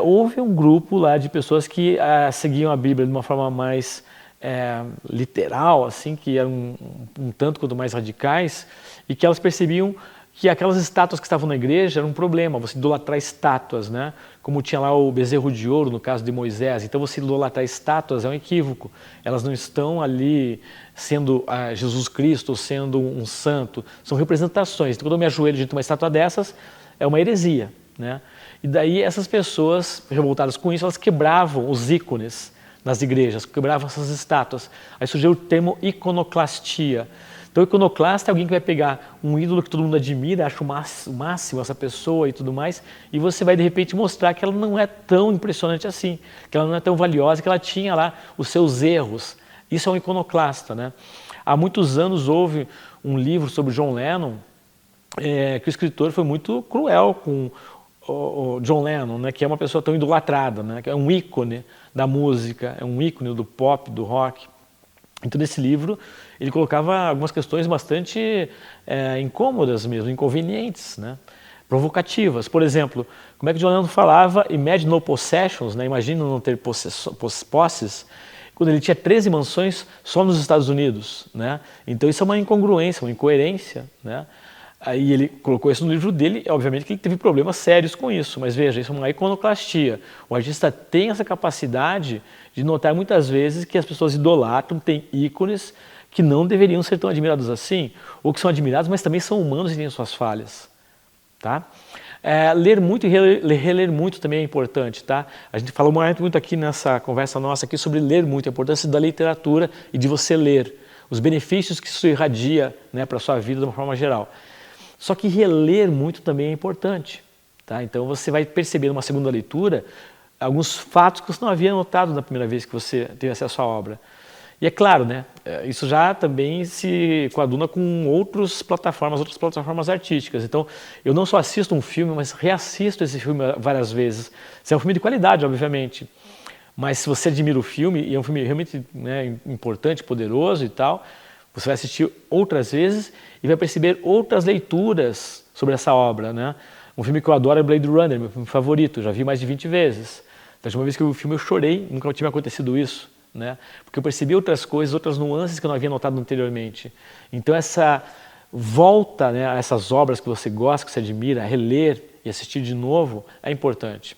houve um grupo lá de pessoas que seguiam a Bíblia de uma forma mais literal, assim, que eram um tanto quanto mais radicais, e que elas percebiam que aquelas estátuas que estavam na igreja eram um problema, você idolatrar estátuas, né? Como tinha lá o bezerro de ouro no caso de Moisés, então você idolatrar estátuas é um equívoco, elas não estão ali sendo Jesus Cristo, sendo um santo, são representações, então quando eu me ajoelho diante de uma estátua dessas, é uma heresia, né? E daí essas pessoas revoltadas com isso, elas quebravam os ícones nas igrejas, quebravam essas estátuas, aí surgiu o termo iconoclastia. Então, o iconoclasta é alguém que vai pegar um ídolo que todo mundo admira, acha o máximo essa pessoa e tudo mais, e você vai, de repente, mostrar que ela não é tão impressionante assim, que ela não é tão valiosa, que ela tinha lá os seus erros. Isso é um iconoclasta, né? Há muitos anos houve um livro sobre John Lennon, que o escritor foi muito cruel com o John Lennon, né, que é uma pessoa tão idolatrada, né, que é um ícone da música, é um ícone do pop, do rock. Então, nesse livro, ele colocava algumas questões bastante incômodas mesmo, inconvenientes, né, provocativas. Por exemplo, como é que John Lennon falava "imagine no possessions", né, imagina não ter posses, quando ele tinha 13 mansões só nos Estados Unidos, né? Então isso é uma incongruência, uma incoerência, né? Aí ele colocou isso no livro dele, e obviamente que ele teve problemas sérios com isso, mas veja, isso é uma iconoclastia. O artista tem essa capacidade de notar muitas vezes que as pessoas idolatram, tem ícones que não deveriam ser tão admirados assim, ou que são admirados, mas também são humanos e têm suas falhas, tá? Ler muito e reler muito também é importante, tá? A gente falou muito aqui nessa conversa nossa aqui sobre ler muito, a importância da literatura e de você ler, os benefícios que isso irradia, né, para a sua vida de uma forma geral. Só que reler muito também é importante, tá? Então você vai perceber numa segunda leitura alguns fatos que você não havia notado na primeira vez que você teve acesso à obra. E é claro, né, isso já também se coaduna com outras plataformas artísticas. Então, eu não só assisto um filme, mas reassisto esse filme várias vezes. Se é um filme de qualidade, obviamente. Mas se você admira o filme, e é um filme realmente, né, importante, poderoso e tal, você vai assistir outras vezes e vai perceber outras leituras sobre essa obra, né? Um filme que eu adoro é Blade Runner, meu filme favorito, já vi mais de 20 vezes. Da última vez que eu vi o filme eu chorei, nunca tinha acontecido isso, né? Porque eu percebi outras coisas, outras nuances que eu não havia notado anteriormente. Então essa volta, né, a essas obras que você gosta, que você admira, reler e assistir de novo, é importante.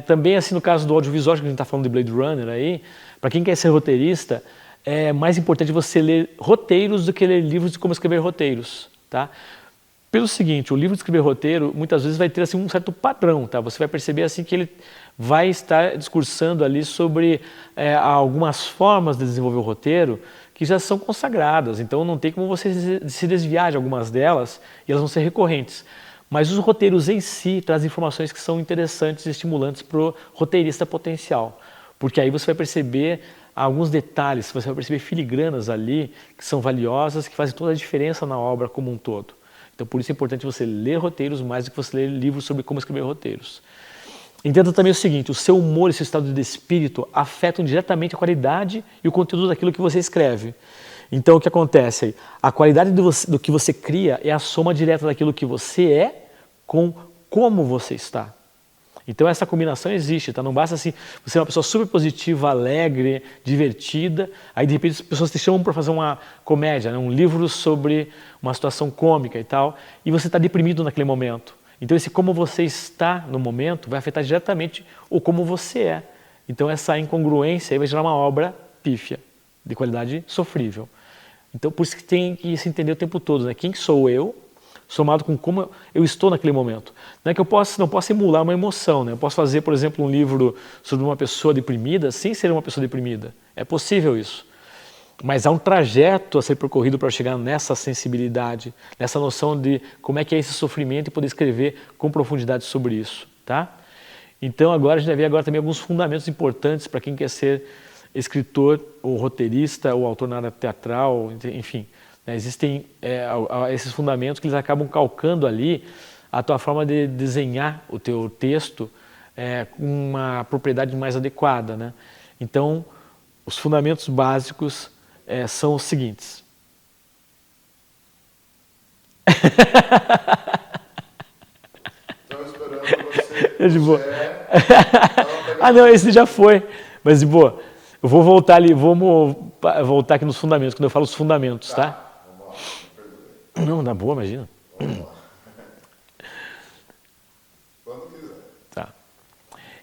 Também assim no caso do audiovisual, que a gente está falando de Blade Runner aí, para quem quer ser roteirista, é mais importante você ler roteiros do que ler livros de como escrever roteiros, tá? Pelo seguinte, o livro de escrever roteiro muitas vezes vai ter assim, um certo padrão, tá? Você vai perceber assim que ele vai estar discursando ali sobre algumas formas de desenvolver o roteiro que já são consagradas, então não tem como você se desviar de algumas delas e elas vão ser recorrentes. Mas os roteiros em si trazem informações que são interessantes e estimulantes para o roteirista potencial, porque aí você vai perceber alguns detalhes, você vai perceber filigranas ali que são valiosas, que fazem toda a diferença na obra como um todo. Então, por isso é importante você ler roteiros mais do que você ler livros sobre como escrever roteiros. Entenda também o seguinte, o seu humor e seu estado de espírito afetam diretamente a qualidade e o conteúdo daquilo que você escreve. Então, o que acontece aí? A qualidade do que você cria é a soma direta daquilo que você é com como você está. Então essa combinação existe, tá? Não basta assim, você é uma pessoa super positiva, alegre, divertida, aí de repente as pessoas te chamam para fazer uma comédia, né? Um livro sobre uma situação cômica e tal, e você está deprimido naquele momento. Então esse como você está no momento vai afetar diretamente o como você é. Então essa incongruência aí vai gerar uma obra pífia, de qualidade sofrível. Então por isso que tem que se entender o tempo todo, né? Quem sou eu, somado com como eu estou naquele momento. Não é que eu não posso emular uma emoção, né? Eu posso fazer, por exemplo, um livro sobre uma pessoa deprimida sem ser uma pessoa deprimida. É possível isso. Mas há um trajeto a ser percorrido para chegar nessa sensibilidade, nessa noção de como é que é esse sofrimento e poder escrever com profundidade sobre isso, tá? Então agora a gente vai ver agora também alguns fundamentos importantes para quem quer ser escritor, ou roteirista, ou autor na área teatral, enfim. Existem esses fundamentos que eles acabam calcando ali a tua forma de desenhar o teu texto com uma propriedade mais adequada, né? Então, os fundamentos básicos são os seguintes. Estava esperando você. De boa. Ah, não, esse já foi. Mas de boa. Eu vou voltar ali, vamos voltar aqui nos fundamentos, quando eu falo os fundamentos, tá? Não, na boa, imagina. Quando quiser. Tá.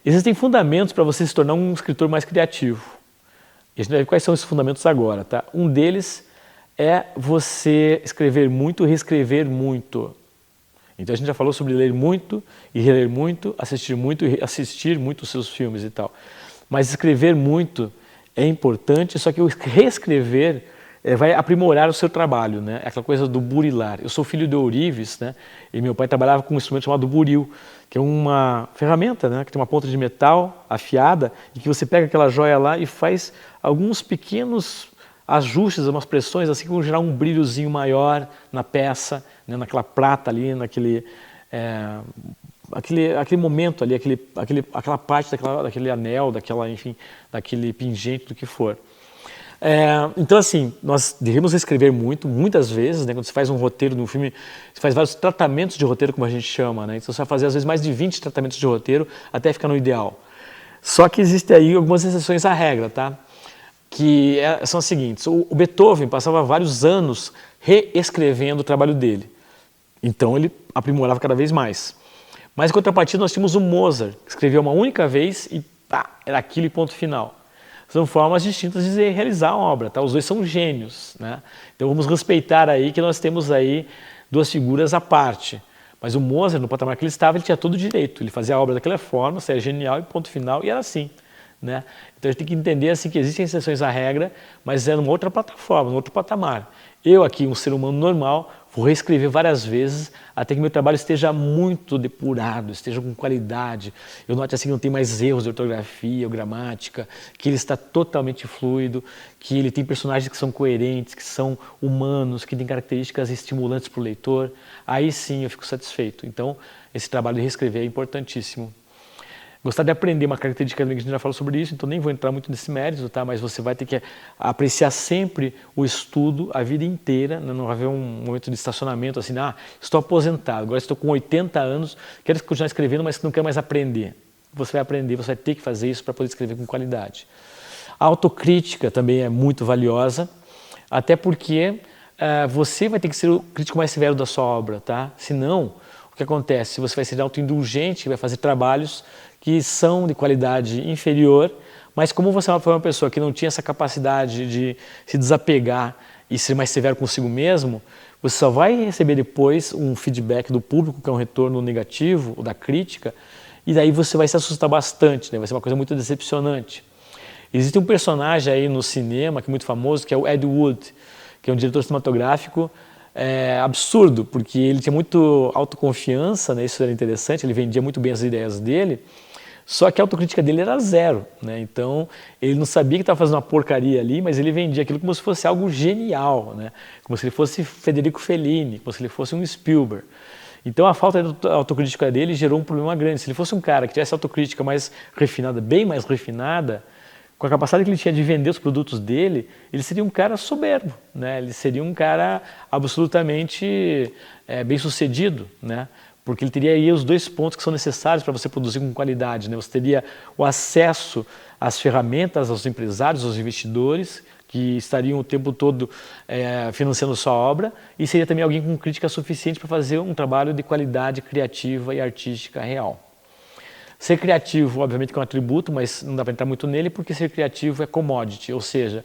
Existem fundamentos para você se tornar um escritor mais criativo. E a gente vai ver quais são esses fundamentos agora, tá? Um deles é você escrever muito e reescrever muito. Então a gente já falou sobre ler muito e reler muito, assistir muito os seus filmes e tal. Mas escrever muito é importante, só que o reescrever vai aprimorar o seu trabalho, né? É aquela coisa do burilar. Eu sou filho de ourives, né? E meu pai trabalhava com um instrumento chamado buril, que é uma ferramenta, né? Que tem uma ponta de metal afiada e que você pega aquela joia lá e faz alguns pequenos ajustes, umas pressões, assim, que vão gerar um brilhozinho maior na peça, né? Naquela prata ali, aquele momento ali, aquela parte daquele anel, enfim, daquele pingente, do que for. Então, assim, nós devemos escrever muitas vezes, né? Quando você faz um roteiro de um filme, você faz vários tratamentos de roteiro, como a gente chama, né? Então você vai fazer às vezes mais de 20 tratamentos de roteiro até ficar no ideal. Só que existem aí algumas exceções à regra, tá? Que são as seguintes: o Beethoven passava vários anos reescrevendo o trabalho dele. Então ele aprimorava cada vez mais. Mas em contrapartida nós tínhamos o Mozart, que escreveu uma única vez e pá, era aquilo e ponto final. São formas distintas de realizar a obra, tá? Os dois são gênios, né? Então vamos respeitar aí que nós temos aí duas figuras à parte. Mas o Mozart, no patamar que ele estava, ele tinha todo o direito. Ele fazia a obra daquela forma, seria genial e ponto final, e era assim, né? Então a gente tem que entender assim que existem exceções à regra, mas é numa outra plataforma, num outro patamar. Eu aqui, um ser humano normal, vou reescrever várias vezes até que meu trabalho esteja muito depurado, esteja com qualidade. Eu note assim que não tem mais erros de ortografia ou gramática, que ele está totalmente fluido, que ele tem personagens que são coerentes, que são humanos, que têm características estimulantes para o leitor. Aí sim eu fico satisfeito. Então esse trabalho de reescrever é importantíssimo. Gostar de aprender uma característica que a gente já falou sobre isso, então nem vou entrar muito nesse mérito, tá? Mas você vai ter que apreciar sempre o estudo a vida inteira, né? Não vai haver um momento de estacionamento assim, estou aposentado, agora estou com 80 anos, quero continuar escrevendo, mas não quero mais aprender. Você vai aprender, você vai ter que fazer isso para poder escrever com qualidade. A autocrítica também é muito valiosa, até porque você vai ter que ser o crítico mais severo da sua obra, tá? Senão, o que acontece? Você vai ser autoindulgente, vai fazer trabalhos que são de qualidade inferior, mas como você foi uma pessoa que não tinha essa capacidade de se desapegar e ser mais severo consigo mesmo, você só vai receber depois um feedback do público, que é um retorno negativo, ou da crítica, e daí você vai se assustar bastante, né? Vai ser uma coisa muito decepcionante. Existe um personagem aí no cinema, que é muito famoso, que é o Ed Wood, que é um diretor cinematográfico absurdo, porque ele tinha muito autoconfiança, né? Isso era interessante, ele vendia muito bem as ideias dele, só que a autocrítica dele era zero, né? Então ele não sabia que estava fazendo uma porcaria ali, mas ele vendia aquilo como se fosse algo genial, né? Como se ele fosse Federico Fellini, como se ele fosse um Spielberg. Então a falta de autocrítica dele gerou um problema grande. Se ele fosse um cara que tivesse autocrítica mais refinada, bem mais refinada, com a capacidade que ele tinha de vender os produtos dele, ele seria um cara soberbo, né? Ele seria um cara absolutamente bem-sucedido, né? Porque ele teria aí os dois pontos que são necessários para você produzir com qualidade, né? Você teria o acesso às ferramentas, aos empresários, aos investidores, que estariam o tempo todo financiando sua obra, e seria também alguém com crítica suficiente para fazer um trabalho de qualidade criativa e artística real. Ser criativo, obviamente, que é um atributo, mas não dá para entrar muito nele, porque ser criativo é commodity, ou seja,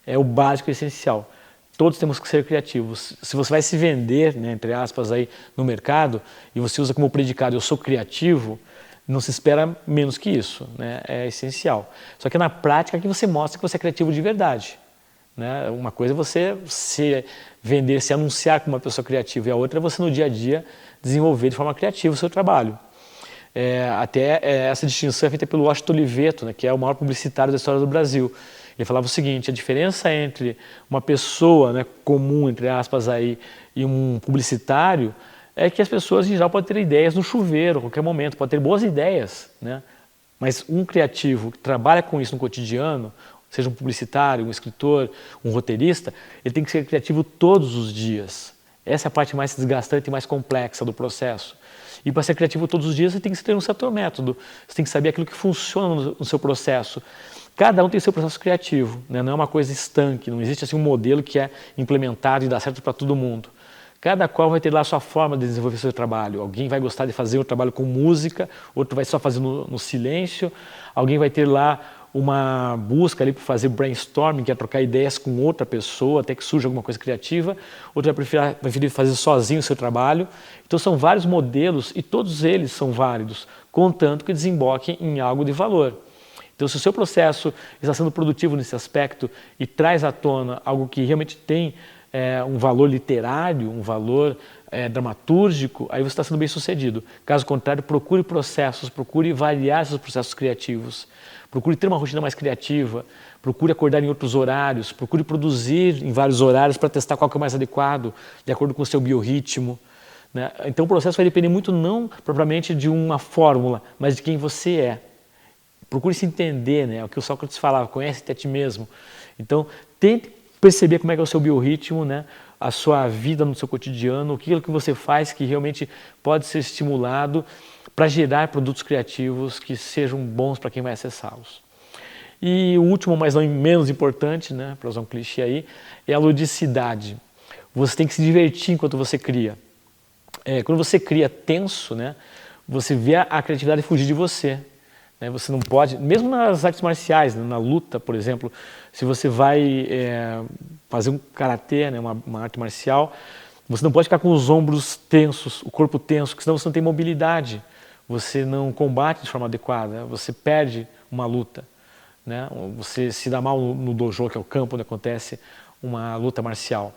é o básico e essencial. Todos temos que ser criativos. Se você vai se vender, né, entre aspas, aí, no mercado, e você usa como predicado eu sou criativo, não se espera menos que isso, né? É essencial. Só que na prática que você mostra que você é criativo de verdade, né? Uma coisa é você se vender, se anunciar como uma pessoa criativa, e a outra é você no dia a dia desenvolver de forma criativa o seu trabalho. Essa distinção é feita pelo Washington Oliveto, né, que é o maior publicitário da história do Brasil. Ele falava o seguinte: a diferença entre uma pessoa, né, comum, entre aspas, aí, e um publicitário é que as pessoas em geral podem ter ideias no chuveiro a qualquer momento, podem ter boas ideias, né? Mas um criativo que trabalha com isso no cotidiano, seja um publicitário, um escritor, um roteirista, ele tem que ser criativo todos os dias. Essa é a parte mais desgastante e mais complexa do processo. E para ser criativo todos os dias, você tem que ter um certo método, você tem que saber aquilo que funciona no seu processo. Cada um tem seu processo criativo, né? Não é uma coisa estanque, não existe assim um modelo que é implementado e dá certo para todo mundo. Cada qual vai ter lá a sua forma de desenvolver seu trabalho. Alguém vai gostar de fazer o trabalho com música, outro vai só fazer no silêncio, alguém vai ter lá uma busca ali para fazer brainstorming, que é trocar ideias com outra pessoa, até que surja alguma coisa criativa, outro vai preferir fazer sozinho o seu trabalho. Então são vários modelos e todos eles são válidos, contanto que desemboquem em algo de valor. Então, se o seu processo está sendo produtivo nesse aspecto e traz à tona algo que realmente tem um valor literário, um valor dramatúrgico, aí você está sendo bem sucedido. Caso contrário, procure processos, procure variar esses processos criativos, procure ter uma rotina mais criativa, procure acordar em outros horários, procure produzir em vários horários para testar qual que é o mais adequado, de acordo com o seu biorritmo, né? Então o processo vai depender muito não propriamente de uma fórmula, mas de quem você é. Procure se entender, né? O que o Sócrates falava, conhece-te a ti mesmo. Então, tente perceber como é que é o seu biorritmo, né? A sua vida no seu cotidiano, aquilo que você faz que realmente pode ser estimulado para gerar produtos criativos que sejam bons para quem vai acessá-los. E o último, mas não menos importante, né? Para usar um clichê aí, é a ludicidade. Você tem que se divertir enquanto você cria. Quando você cria tenso, né? Você vê a criatividade fugir de você. Você não pode, mesmo nas artes marciais, né, na luta, por exemplo, se você vai fazer um karatê, né, uma arte marcial, você não pode ficar com os ombros tensos, o corpo tenso, porque senão você não tem mobilidade, você não combate de forma adequada, você perde uma luta, né? Você se dá mal no dojo, que é o campo onde acontece uma luta marcial.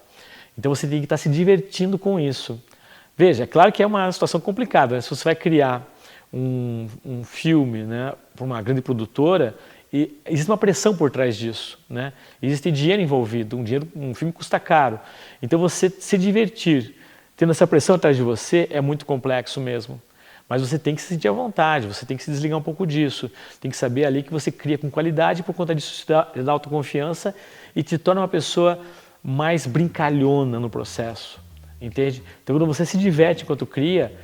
Então você tem que estar se divertindo com isso. Veja, é claro que é uma situação complicada, né? Se você vai criar um filme, né, para uma grande produtora, e existe uma pressão por trás disso, né? Existe dinheiro envolvido, um filme custa caro. Então você se divertir tendo essa pressão atrás de você é muito complexo mesmo. Mas você tem que se sentir à vontade, você tem que se desligar um pouco disso, tem que saber ali que você cria com qualidade, por conta disso te dá autoconfiança e te torna uma pessoa mais brincalhona no processo, entende? Então quando você se diverte enquanto cria,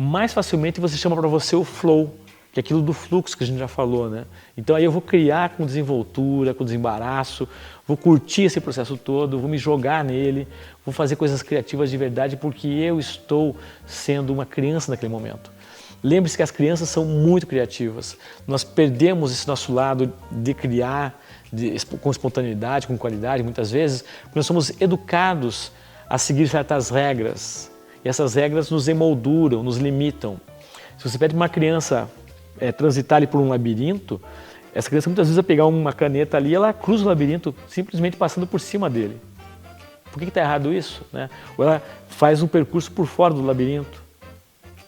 mais facilmente você chama para você o flow, que é aquilo do fluxo que a gente já falou, né? Então aí eu vou criar com desenvoltura, com desembaraço, vou curtir esse processo todo, vou me jogar nele, vou fazer coisas criativas de verdade porque eu estou sendo uma criança naquele momento. Lembre-se que as crianças são muito criativas. Nós perdemos esse nosso lado de criar com espontaneidade, com qualidade, muitas vezes, porque nós somos educados a seguir certas regras. E essas regras nos emolduram, nos limitam. Se você pede para uma criança transitar ali por um labirinto, essa criança muitas vezes vai pegar uma caneta ali e ela cruza o labirinto simplesmente passando por cima dele. Por que está errado isso, né? Ou ela faz um percurso por fora do labirinto.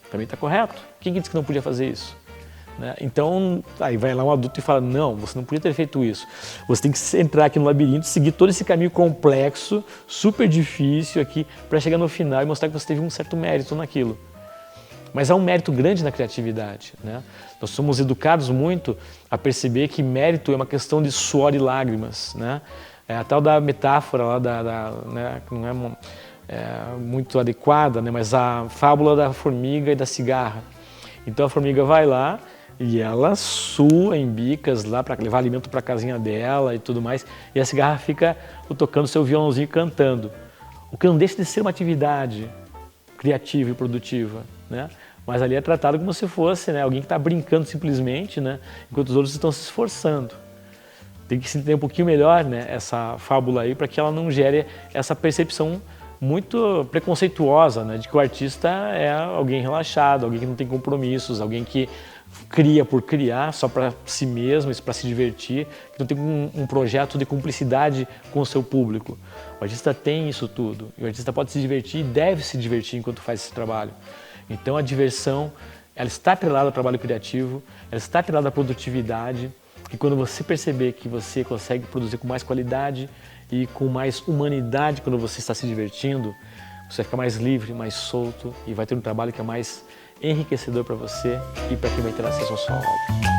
Também está correto. Quem disse que não podia fazer isso? Né? Então, aí vai lá um adulto e fala, não, você não podia ter feito isso. Você tem que entrar aqui no labirinto, seguir todo esse caminho complexo, super difícil aqui, para chegar no final e mostrar que você teve um certo mérito naquilo. Mas há um mérito grande na criatividade, né? Nós somos educados muito a perceber que mérito é uma questão de suor e lágrimas, né? A tal da metáfora lá, né, que não é muito adequada, né? Mas a fábula da formiga e da cigarra. Então a formiga vai lá e ela sua em bicas lá para levar alimento para a casinha dela e tudo mais, e a cigarra fica tocando seu violãozinho e cantando. O que não deixa de ser uma atividade criativa e produtiva, né? Mas ali é tratado como se fosse, né, alguém que está brincando simplesmente, né, enquanto os outros estão se esforçando. Tem que se entender um pouquinho melhor, né, essa fábula aí, para que ela não gere essa percepção muito preconceituosa, né, de que o artista é alguém relaxado, alguém que não tem compromissos, alguém que cria por criar, só para si mesmo, para se divertir, que não tem um projeto de cumplicidade com o seu público. O artista tem isso tudo, e o artista pode se divertir e deve se divertir enquanto faz esse trabalho. Então a diversão, ela está atrelada ao trabalho criativo, ela está atrelada à produtividade, e quando você perceber que você consegue produzir com mais qualidade e com mais humanidade quando você está se divertindo, você vai ficar mais livre, mais solto e vai ter um trabalho que é mais enriquecedor para você e para quem vai ter acesso à sua obra.